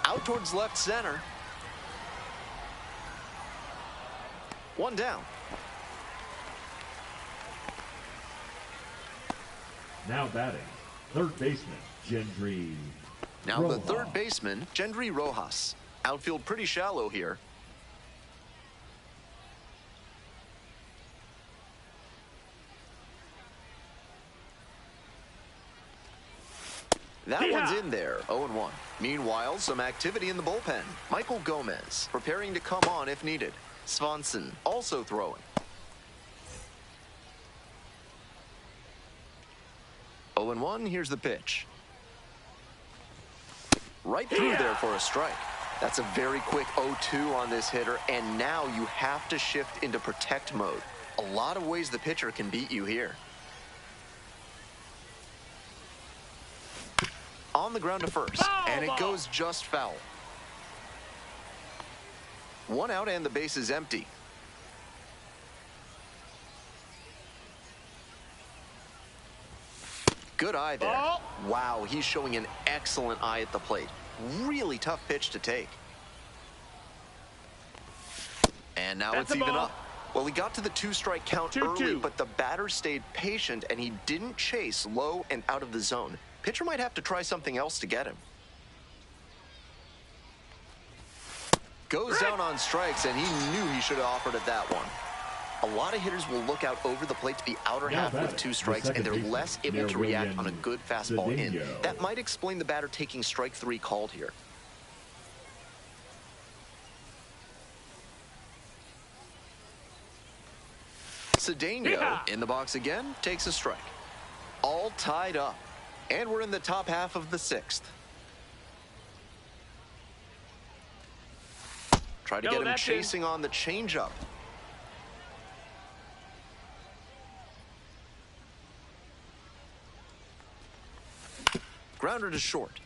S1: Out towards left center. 1 down.
S2: Now batting, third baseman, Gendry
S1: Now
S2: Rojas.
S1: the third baseman, Gendry Rojas. Outfield pretty shallow here. That one's in there, 0-1. Meanwhile, some activity in the bullpen. Michael Gomez preparing to come on if needed. Swanson also throwing. 0-1, here's the pitch. Right through there for a strike. That's a very quick 0-2 on this hitter, and now you have to shift into protect mode. A lot of ways the pitcher can beat you here. On the ground to first, and it goes just foul. 1 out and the base is empty. Good eye there. Wow, he's showing an excellent eye at the plate. Really tough pitch to take. And now
S3: That's
S1: it's
S3: a
S1: even
S3: ball.
S1: up. Well, he got to the 2-strike count
S3: 2-2.
S1: early, but the batter stayed patient, and he didn't chase low and out of the zone. Pitcher might have to try something else to get him. Goes down on strikes, and he knew he should have offered at that one. A lot of hitters will look out over the plate to the outer half with 2 strikes, and they're less able to react on a good fastball in. That might explain the batter taking strike 3 called here. Cedeno in the box again, takes a strike. All tied up, and we're in the top half of the 6th. Try to get him chasing on the changeup. Grounder to short.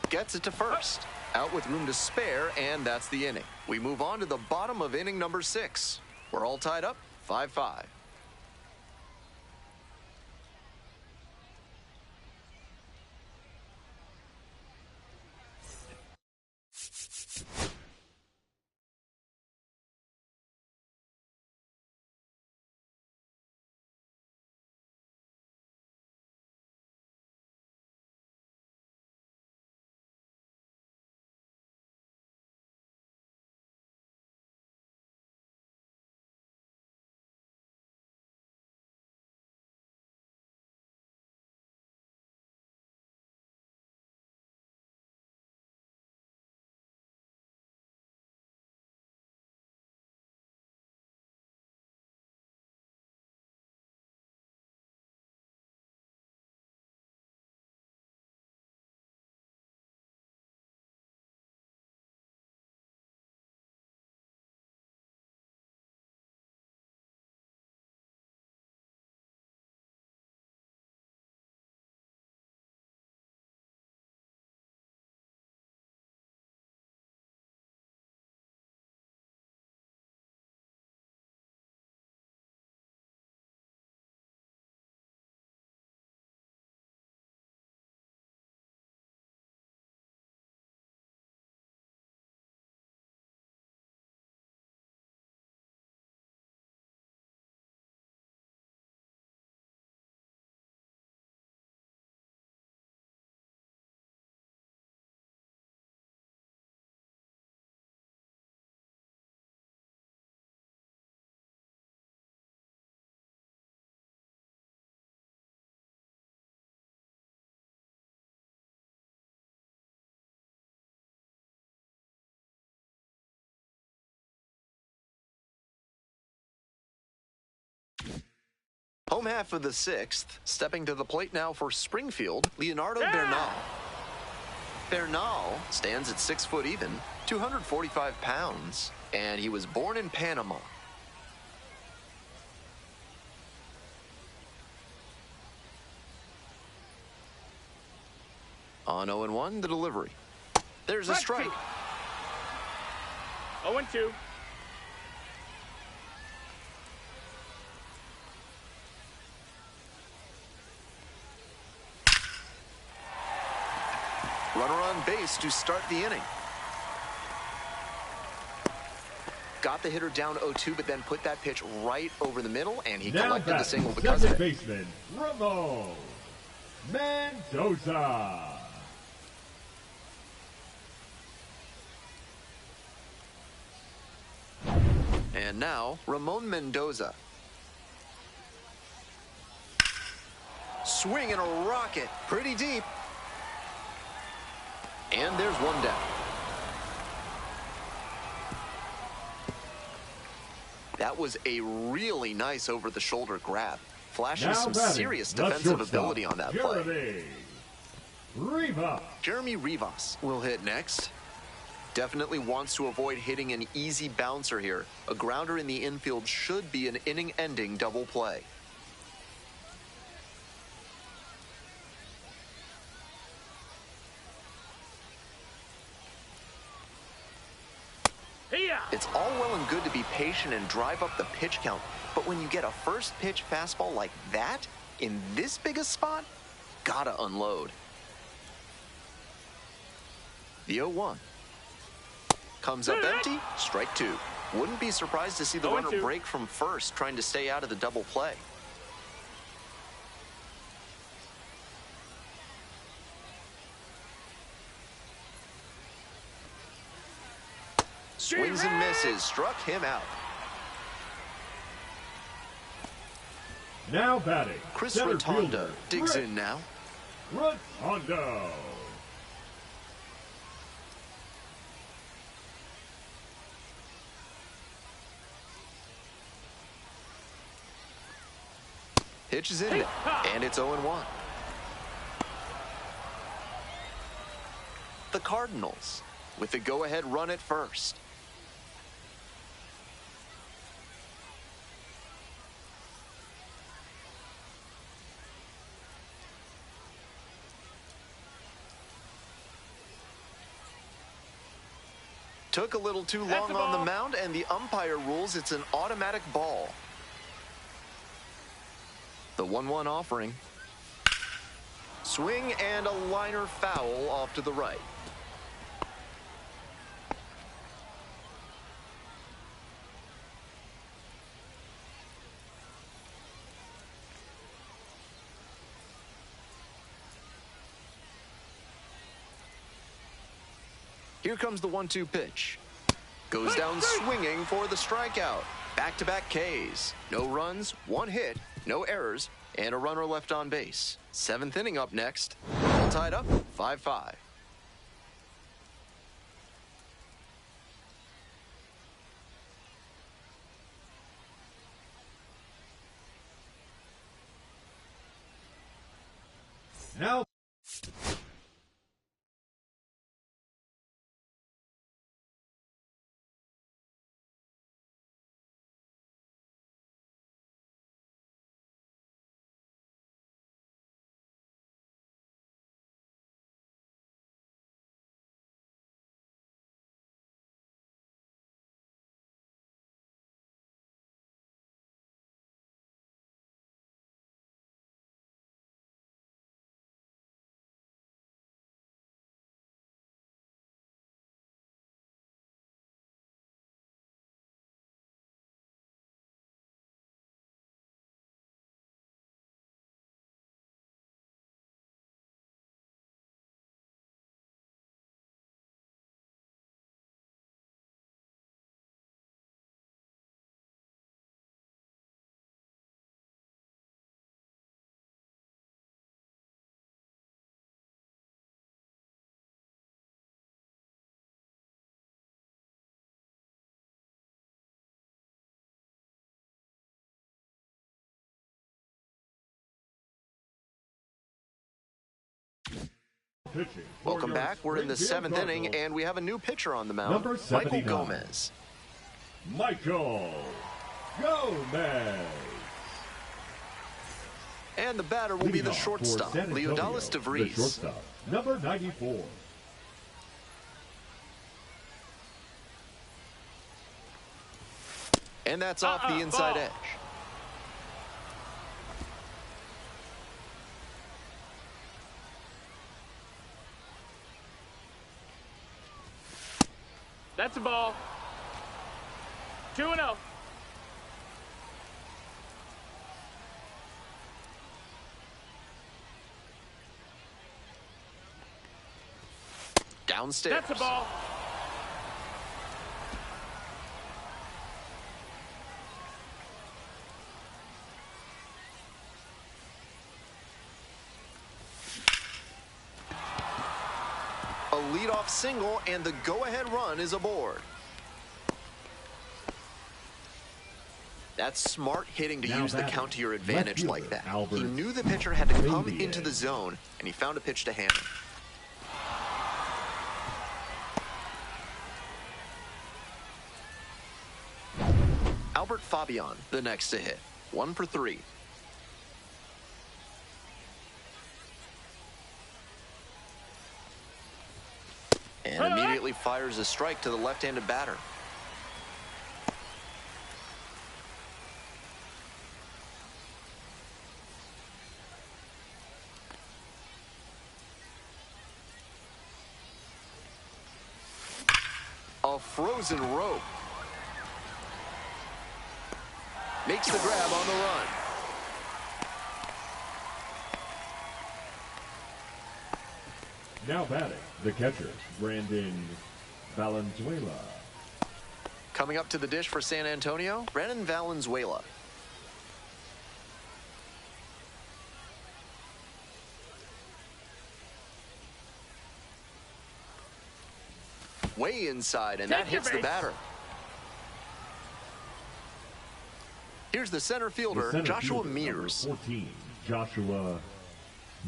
S1: Gets it to first. Out with room to spare, and that's the inning. We move on to the bottom of inning number 6. We're all tied up, 5-5. Home half of the 6th. Stepping to the plate now for Springfield, Leonardo Bernal. Bernal stands at 6 foot even, 245 pounds, and he was born in Panama. On 0-1, the delivery. There's a strike.
S3: 0-2.
S1: Runner on base to start the inning. Got the hitter down 0-2, but then put that pitch right over the middle, and he collected the single because of it.
S2: Baseman Ramon Mendoza.
S1: And now, Ramon Mendoza. Swing and a rocket, pretty deep. And there's one down. That was a really nice over-the-shoulder grab. Flashing some serious defensive ability on that play. Jeremy Rivas will hit next. Definitely wants to avoid hitting an easy bouncer here. A grounder in the infield should be an inning-ending double play. It's all well and good to be patient and drive up the pitch count, but when you get a first pitch fastball like that, in this big a spot, gotta unload. The 0-1. Comes up empty, strike two. Wouldn't be surprised to see the runner
S3: 0-2.
S1: break from first, trying to stay out of the double play. Swings and misses, struck him out.
S2: Now batting.
S1: Chris
S2: center
S1: Rotondo
S2: fielder,
S1: digs
S2: Rick
S1: in now.
S2: Rotondo.
S1: Pitches in, and it's 0-1. The Cardinals with the go-ahead run at first. Took a little too long on the mound, and the umpire rules it's an automatic ball. The 1-1 offering. Swing and a liner foul off to the right. Here comes the 1-2 pitch. Goes down swinging for the strikeout. Back-to-back Ks. No runs, one hit, no errors, and a runner left on base. Seventh inning up next. All tied up, 5-5.
S2: Now. Pitching.
S1: Welcome back. We're in the seventh inning, and we have a new pitcher on the mound,
S2: Number
S1: Michael
S2: 79.
S1: Gomez.
S2: Michael Gomez.
S1: And the batter will be the shortstop, Leodalis
S2: The
S1: DeVries.
S2: shortstop, number 94.
S1: And that's off the inside
S3: ball.
S1: edge.
S3: That's a ball. 2-0.
S1: Downstairs.
S3: That's a ball.
S1: A leadoff single, and the go-ahead run is aboard. That's smart hitting to
S2: Now
S1: use the
S2: batting,
S1: count to your
S2: left
S1: advantage
S2: fielder,
S1: like that.
S2: Albert
S1: He knew the pitcher had to come
S2: Xavier.
S1: into the zone, and he found a pitch to hammer. Albert Fabian, the next to hit. 1 for 3. And immediately fires a strike to the left-handed batter. A frozen rope. Makes the grab on the run.
S2: Now batting, the catcher, Brandon Valenzuela.
S1: Coming up to the dish for San Antonio, Brandon Valenzuela. Way inside, and that hits the batter. Here's the center fielder, Joshua Mears.
S2: 14, Joshua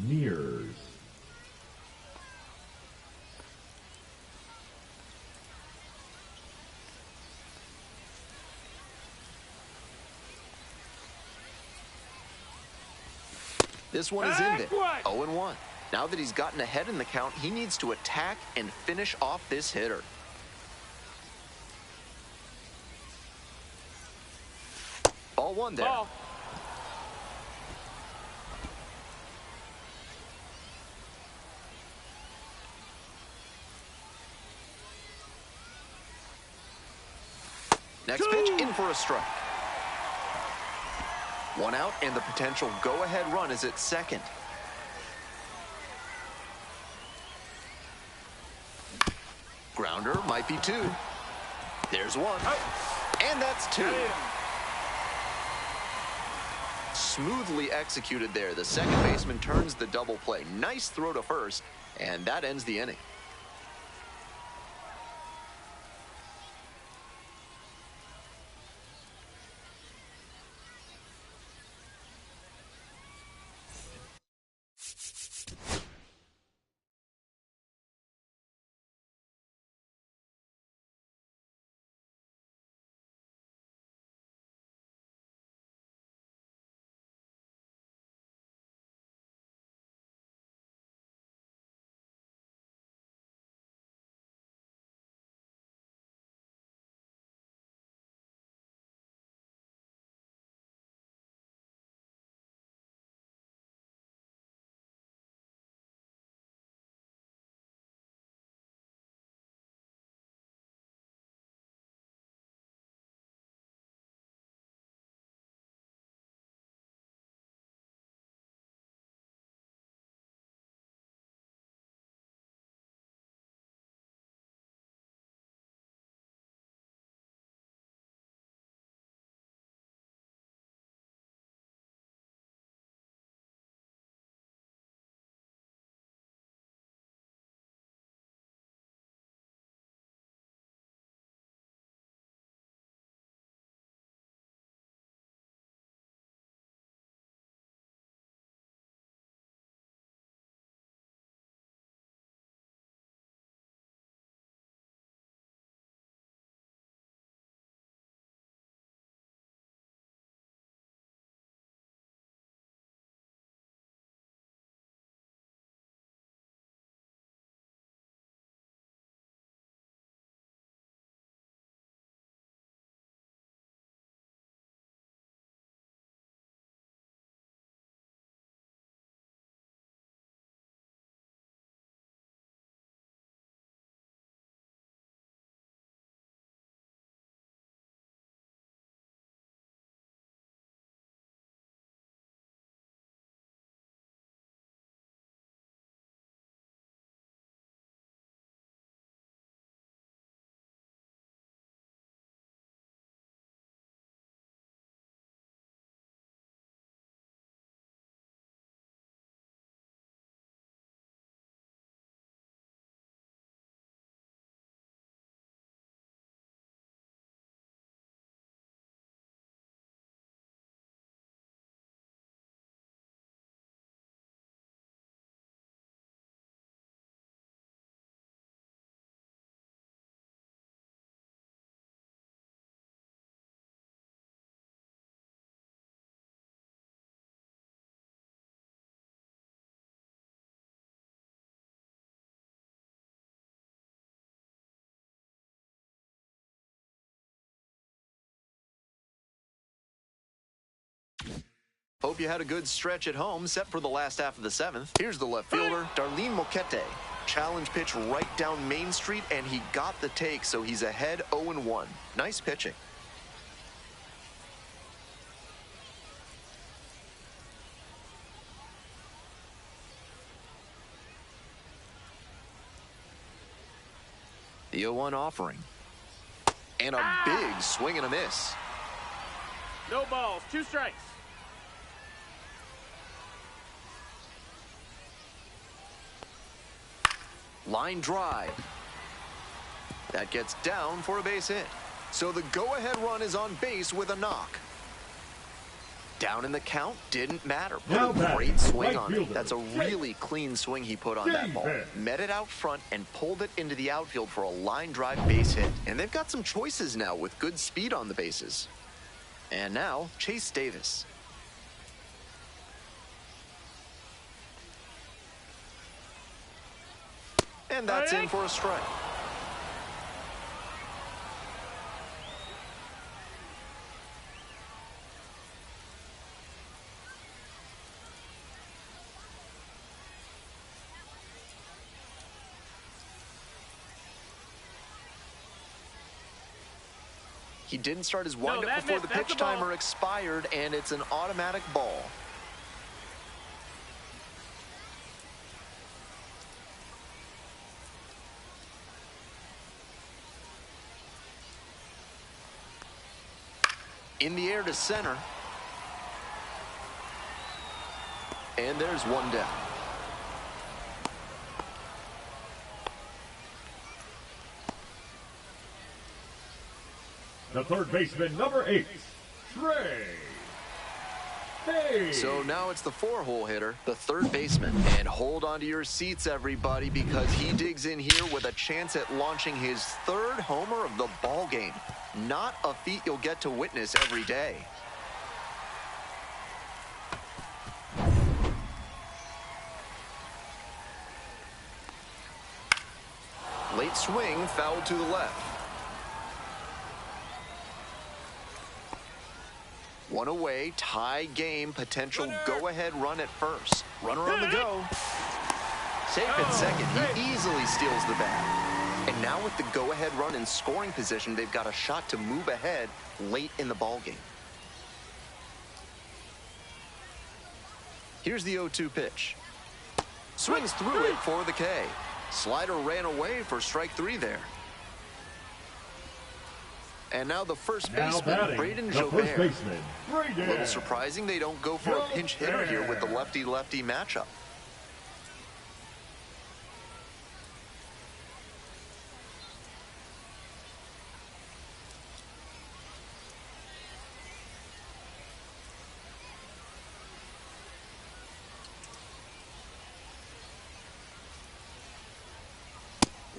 S2: Mears.
S1: This one is in there. 0-1. Now that he's gotten ahead in the count, he needs to attack and finish off this hitter. Ball one there.
S3: Ball.
S1: Next pitch, in for a strike. One out, and the potential go-ahead run is at second. Grounder might be two. There's one. And that's two. Smoothly executed there. The second baseman turns the double play. Nice throw to first, and that ends the inning. Hope you had a good stretch at home, set for the last half of the seventh. Here's the left fielder, Darlene Moquete. Challenge pitch right down Main Street, and he got the take, so he's ahead 0-1. Nice pitching. The 0-1 offering. And a big swing and a miss.
S3: No balls, 2 strikes.
S1: Line drive. That gets down for a base hit. So the go-ahead run is on base with a knock. Down in the count, didn't matter. Put a great swing on it. That's a really clean swing he put on that ball. Met it out front and pulled it into the outfield for a line drive base hit. And they've got some choices now with good speed on the bases. And now, Chase Davis. And that's in for a strike. He didn't start his windup before the pitch timer expired, and it's an automatic ball. In the air to center. And there's one down.
S2: The third baseman, number 8, Trey. Hey.
S1: So now it's the 4-hole hitter, the third baseman. And hold on to your seats, everybody, because he digs in here with a chance at launching his 3rd homer of the ball game. Not a feat you'll get to witness every day. Late swing, foul to the left. One away, tie game, potential go-ahead run at first. Runner on the go. Safe at second, he easily steals the bag. And now with the go-ahead run in scoring position, they've got a shot to move ahead late in the ballgame. Here's the 0-2 pitch. Swings through it for the K. Slider ran away for strike 3 there. And now the first baseman, Braden Jobert. A little surprising they don't go for a pinch hitter here with the lefty-lefty matchup.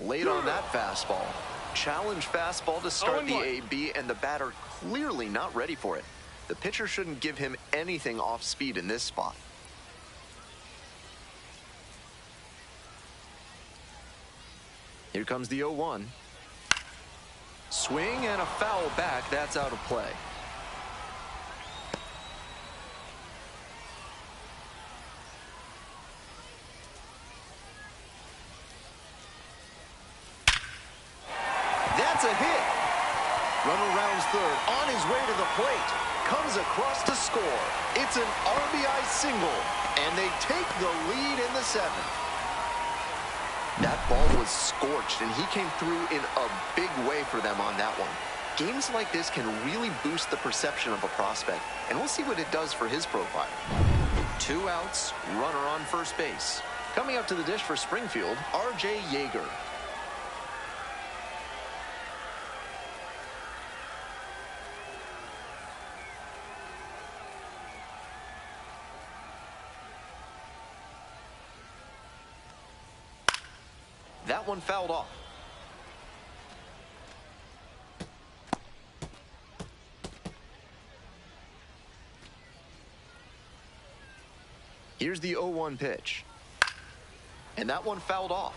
S1: Late on that fastball. Challenge fastball to start the AB, and the batter clearly not ready for it. The pitcher shouldn't give him anything off speed in this spot. Here comes the 0-1. Swing and a foul back. That's out of play. That's a hit. Runner rounds third, on his way to the plate, comes across to score. It's an RBI single, and they take the lead in the 7th. That ball was scorched, and he came through in a big way for them on that one. Games like this can really boost the perception of a prospect, and we'll see what it does for his profile. 2 outs, runner on first base. Coming up to the dish for Springfield, R.J. Yeager. That one fouled off. Here's the 0-1 pitch. And that one fouled off.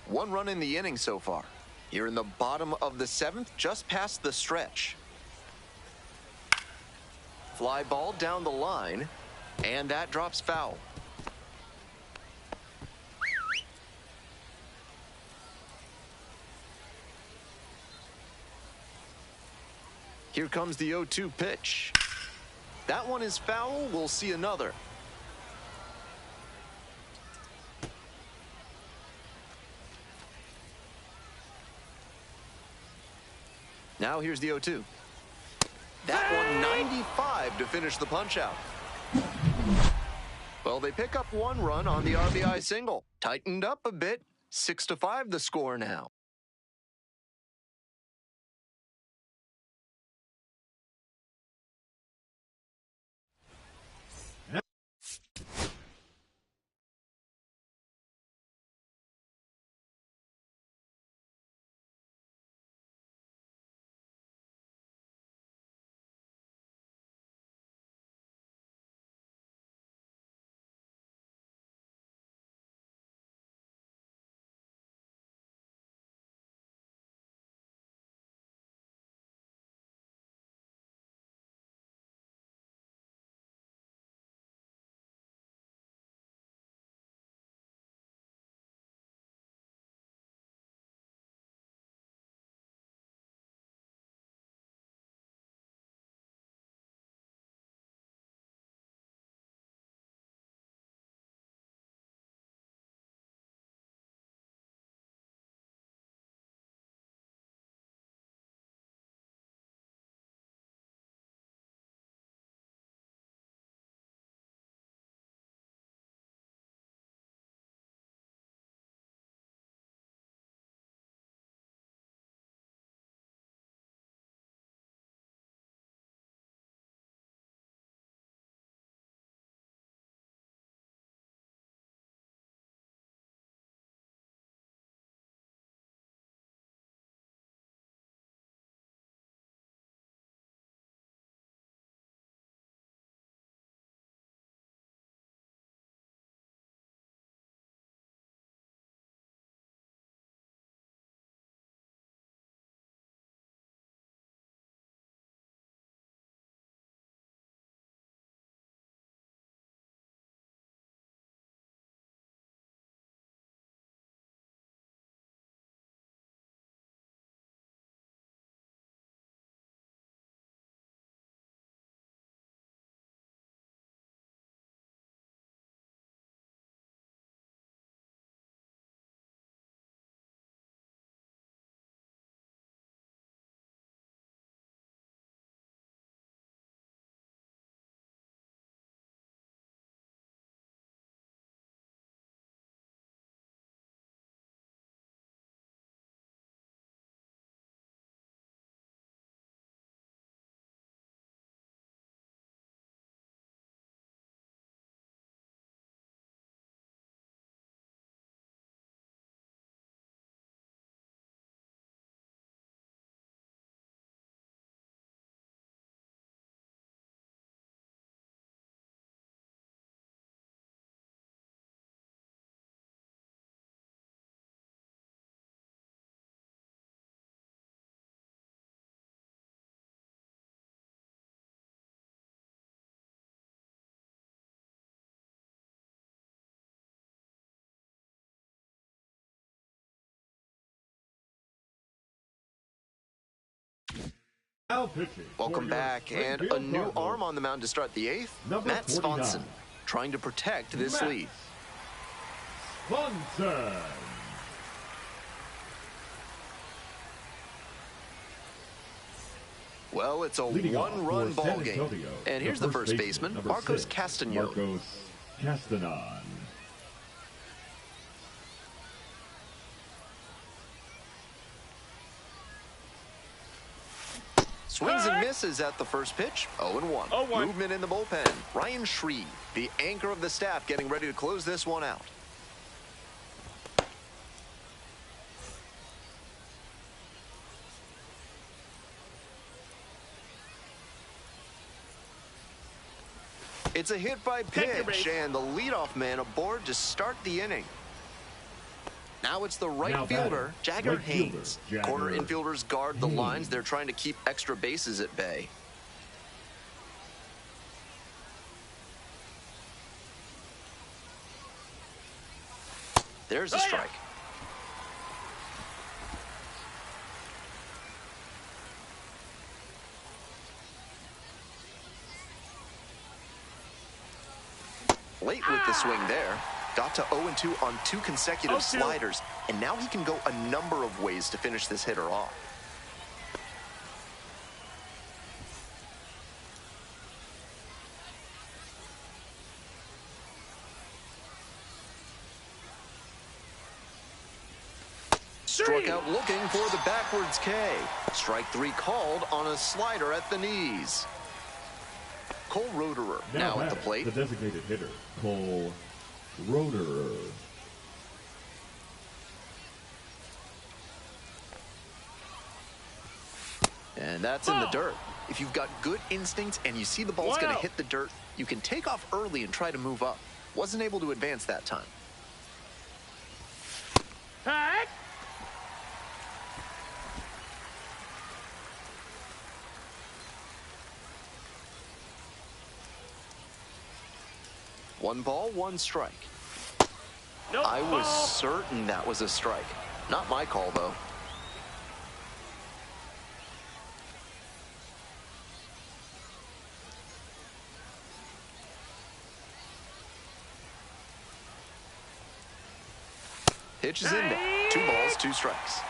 S1: One run in the inning so far. Here in the bottom of the 7th, just past the stretch. Fly ball down the line, and that drops foul. Here comes the 0-2 pitch. That one is foul. We'll see another. Now here's the 0-2. That one 95 to finish the punch-out. Well, they pick up one run on the RBI single. Tightened up a bit. 6-5 the score now.
S2: Welcome
S1: back, and a new arm on the mound to start the eighth. Matt Swanson trying to protect this lead.
S2: Swanson.
S1: Well, it's a one-run ball game. And here's the first baseman, Marcos Castañon.
S2: Marcos Castañon.
S1: Swings and misses at the first pitch. 0-1.
S3: 0-1.
S1: Movement in the bullpen. Ryan Shreve, the anchor of the staff, getting ready to close this one out. It's a hit by pitch, and the leadoff man aboard to start the inning. Now it's the right fielder, Jagger Haynes. Corner infielders guard the lines. They're trying to keep extra bases at bay. There's a strike. Late with the swing there. Got to 0-2 on 2 consecutive sliders, and now he can go a number of ways to finish this hitter off. Struck out looking for the backwards K. Strike 3 called on a slider at the knees. Cole Roederer now at the plate.
S2: The designated hitter, Cole Roederer.
S1: And that's in the dirt. If you've got good instincts and you see the ball's going to hit the dirt, you can take off early and try to move up. Wasn't able to advance that time.
S3: Hey!
S1: One ball, one strike.
S3: Nope.
S1: I was certain that was a strike. Not my call, though. Pitch is in there. 2 balls, 2 strikes.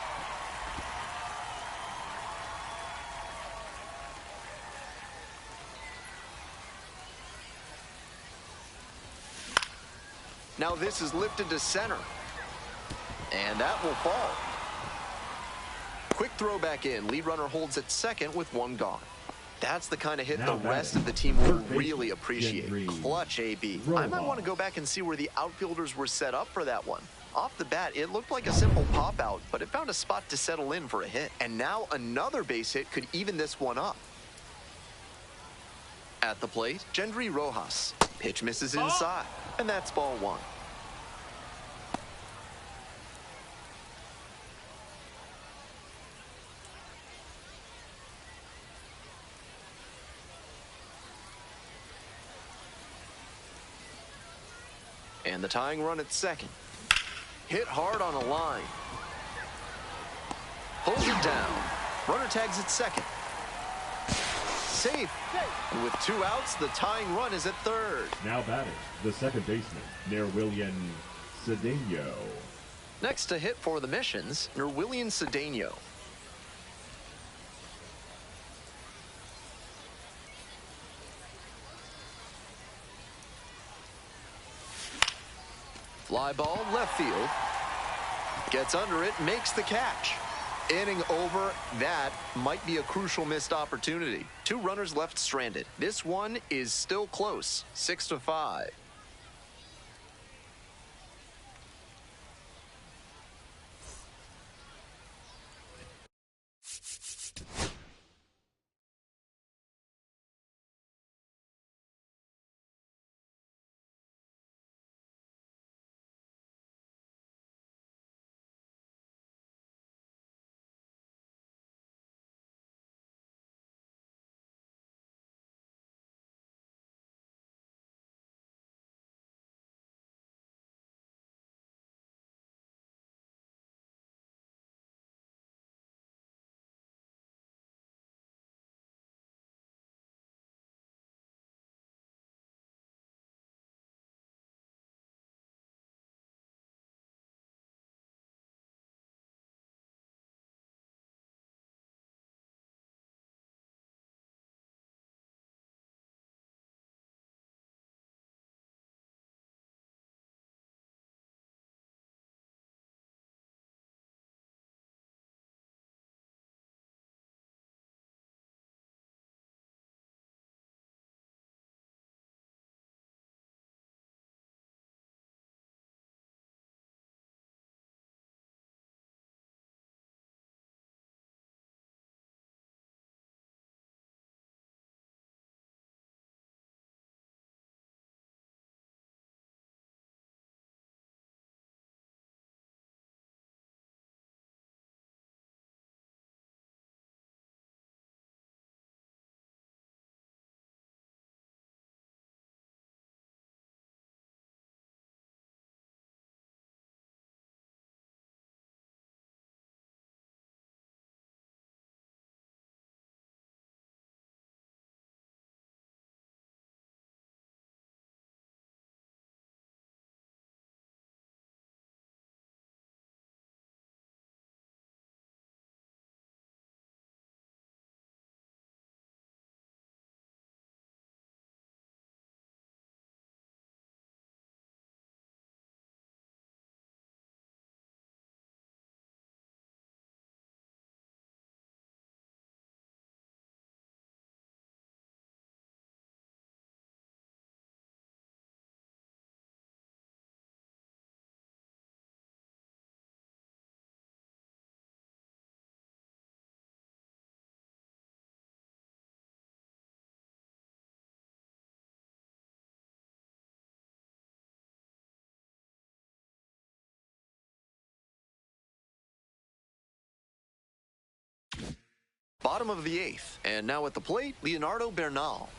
S1: Now this is lifted to center. And that will fall. Quick throw back in. Lead runner holds at second with 1 gone. That's the kind of hit the rest of the team will really appreciate. Clutch AB. I might want to go back and see where the outfielders were set up for that one. Off the bat, it looked like a simple pop out, but it found a spot to settle in for a hit. And now another base hit could even this one up. At the plate, Gendry Rojas. Pitch misses inside, and that's ball 1. And the tying run at second. Hit hard on a line. Pulls it down. Runner tags at second. Safe. And with 2 outs, the tying run is at third.
S2: Now batting, the second baseman, Nerwillian Cedeno.
S1: Next to hit for the Missions, Nerwillian Cedeno. Fly ball, left field. Gets under it, makes the catch. Inning over. That might be a crucial missed opportunity. 2 runners left stranded. This one is still close, 6-5. Bottom of the 8th. And now at the plate, Leonardo Bernal.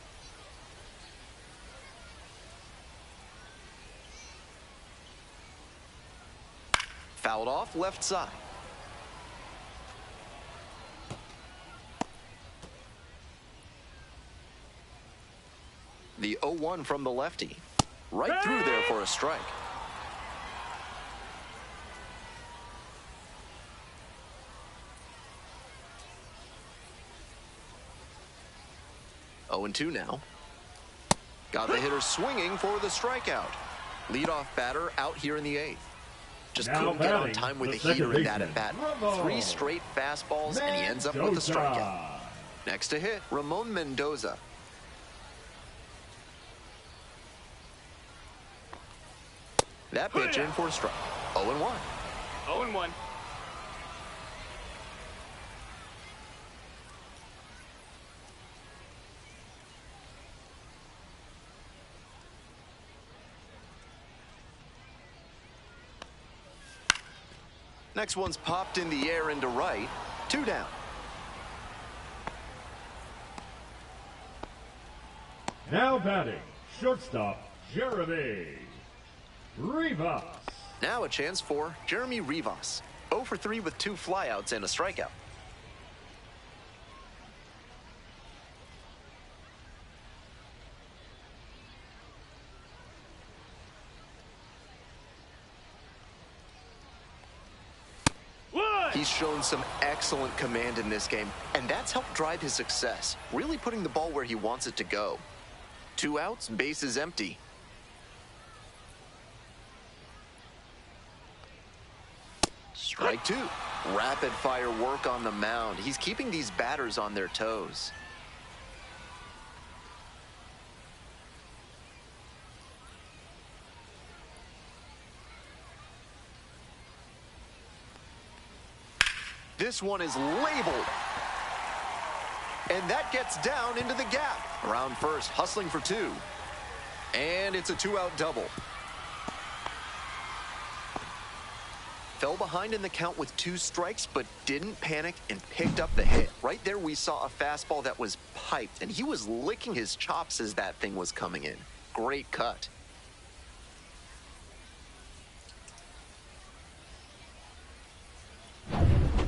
S1: Fouled off left side. The 0-1 from the lefty. Right through there for a strike. Oh, 0-2 now. Got the hitter swinging for the strikeout. Leadoff batter out here in the 8th. Just
S2: Now
S1: couldn't get on
S2: batting,
S1: time with
S2: the
S1: the heater in
S2: second
S1: that at bat.
S2: baseman,
S1: 3 straight fastballs, and he ends up with a strikeout.
S2: Mendoza.
S1: Next to hit, Ramon Mendoza. That pitch in for a strike. 0-1.
S3: 0-1.
S1: Next one's popped in the air into right. 2 down.
S2: Now batting, shortstop, Jeremy Rivas.
S1: Now a chance for Jeremy Rivas. 0 for 3 with 2 flyouts and a strikeout. He's shown some excellent command in this game, and that's helped drive his success, really putting the ball where he wants it to go. 2 outs, bases empty. Strike 2. Rapid fire work on the mound. He's keeping these batters on their toes. This one is labeled. And that gets down into the gap. Around first, hustling for 2. And it's a 2-out double. Fell behind in the count with 2 strikes, but didn't panic and picked up the hit. Right there, we saw a fastball that was piped, and he was licking his chops as that thing was coming in. Great cut.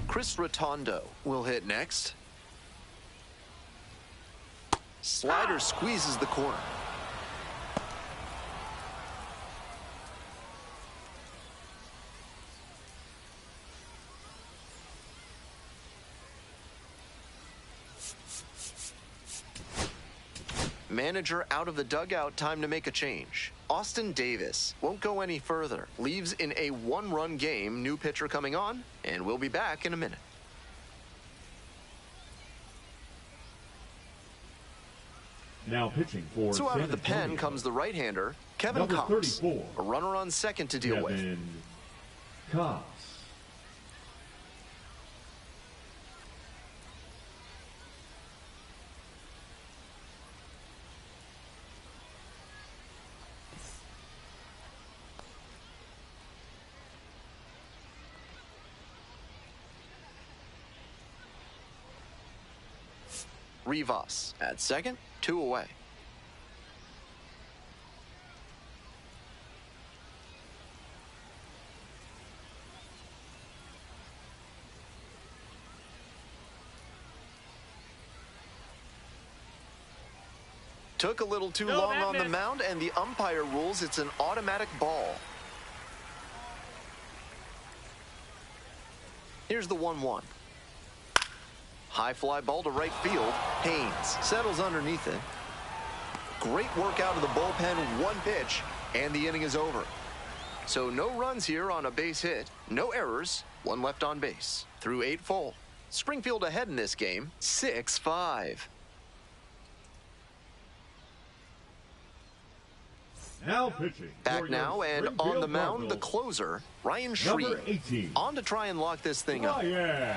S1: Chris Rotondo will hit next. Slider squeezes the corner. Manager out of the dugout, time to make a change. Austin Davis won't go any further. Leaves in a 1-run game. New pitcher coming on, and we'll be back in a minute.
S2: Now pitching for
S1: So out
S2: San
S1: of the pen
S2: Antonio,
S1: comes the right-hander, Kevin
S2: number
S1: Cox.
S2: 34.
S1: A runner on second to deal with.
S2: Kevin Cox.
S1: Rivas at second, 2 away. Took a little too long on the mound, and the umpire rules it's an automatic ball. Here's the 1-1. High fly ball to right field. Haynes settles underneath it. Great work out of the bullpen, 1 pitch, and the inning is over. So no runs here on a base hit, no errors, 1 left on base. Through 8 full. Springfield ahead in this game, 6-5.
S2: Now pitching.
S1: Back now, and on the mound, the closer, Ryan
S2: Number
S1: Shreve.
S2: 18.
S1: On to try and lock this thing up.
S2: Ryan Shreve.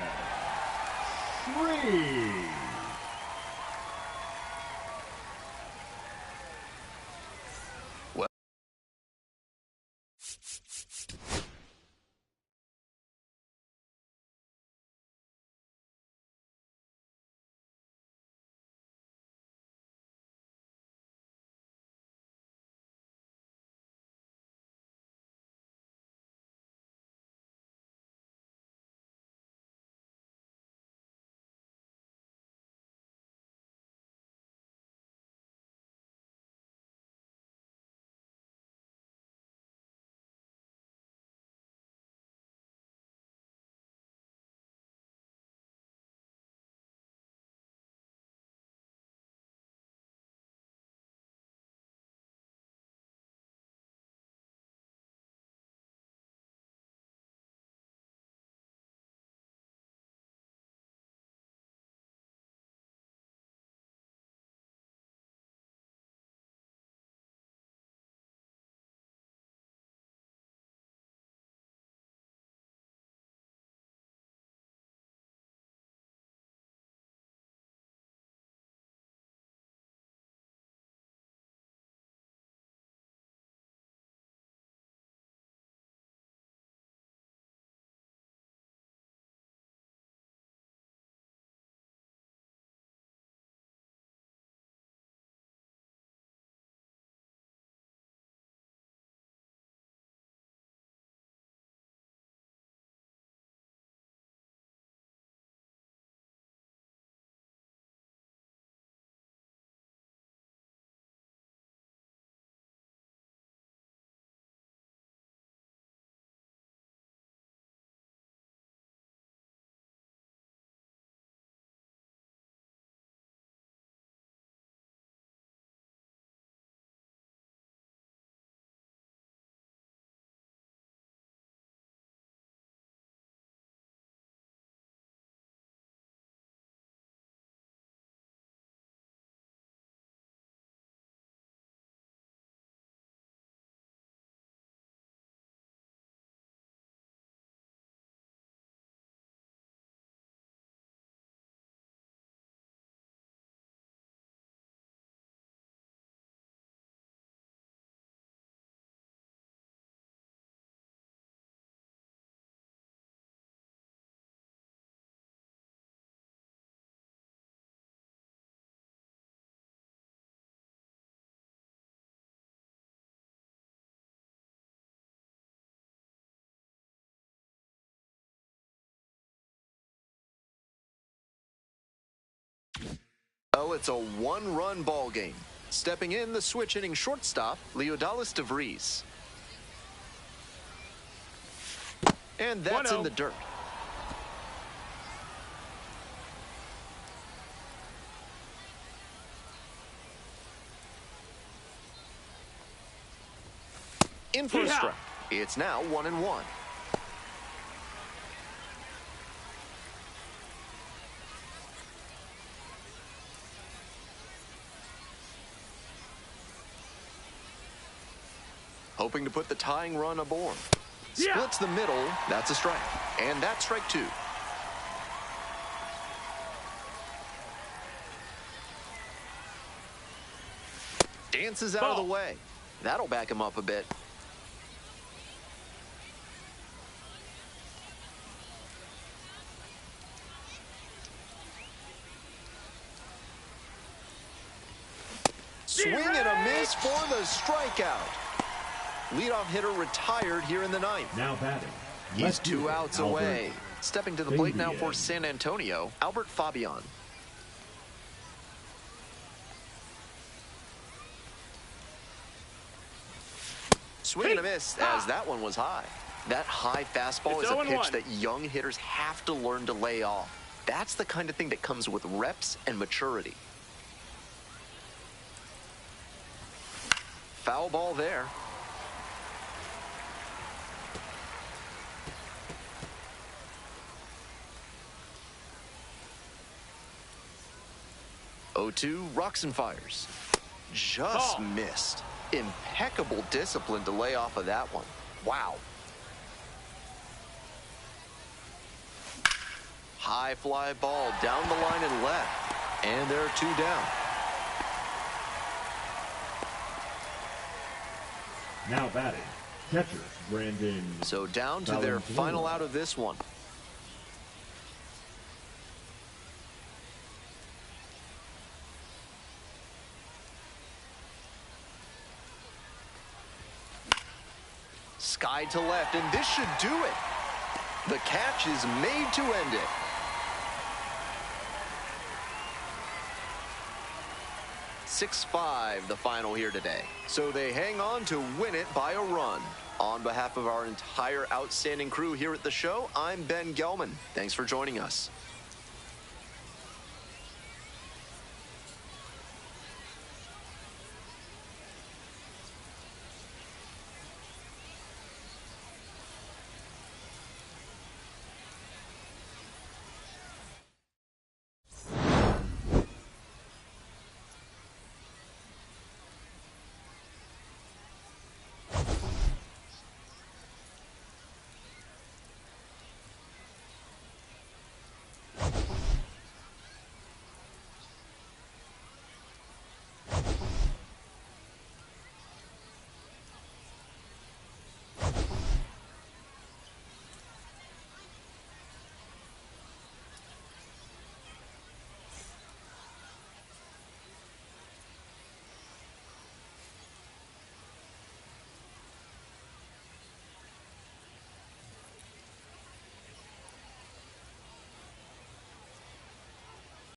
S1: Well, it's a one-run ball game. Stepping in, the switch-hitting shortstop, Leodalis DeVries. And that's in the dirt. In for a strike. It's now 1-1. Hoping to put the tying run aboard. Splits the middle. That's a strike. And that's strike 2. Dances out of the way. That'll back him up a bit. Swing and a miss for the strikeout. Leadoff hitter retired here in the ninth.
S2: Now batting.
S1: He's 2 outs away. Stepping to the plate now for San Antonio, Albert Fabian. Swing and a miss as that one was high. That high fastball is a pitch that young hitters have to learn to lay off. That's the kind of thing that comes with reps and maturity. Foul ball there. Oh-2, rocks and fires. Just missed. Impeccable discipline to lay off of that one. Wow. High fly ball down the line and left. And there are 2 down.
S2: Now batting. Catcher, Brandon.
S1: So down to their final out of this one. Sky to left, and this should do it. The catch is made to end it. "6-5" the final here today. So they hang on to win it by a run. On behalf of our entire outstanding crew here at the show, I'm Ben Gelman. Thanks for joining us.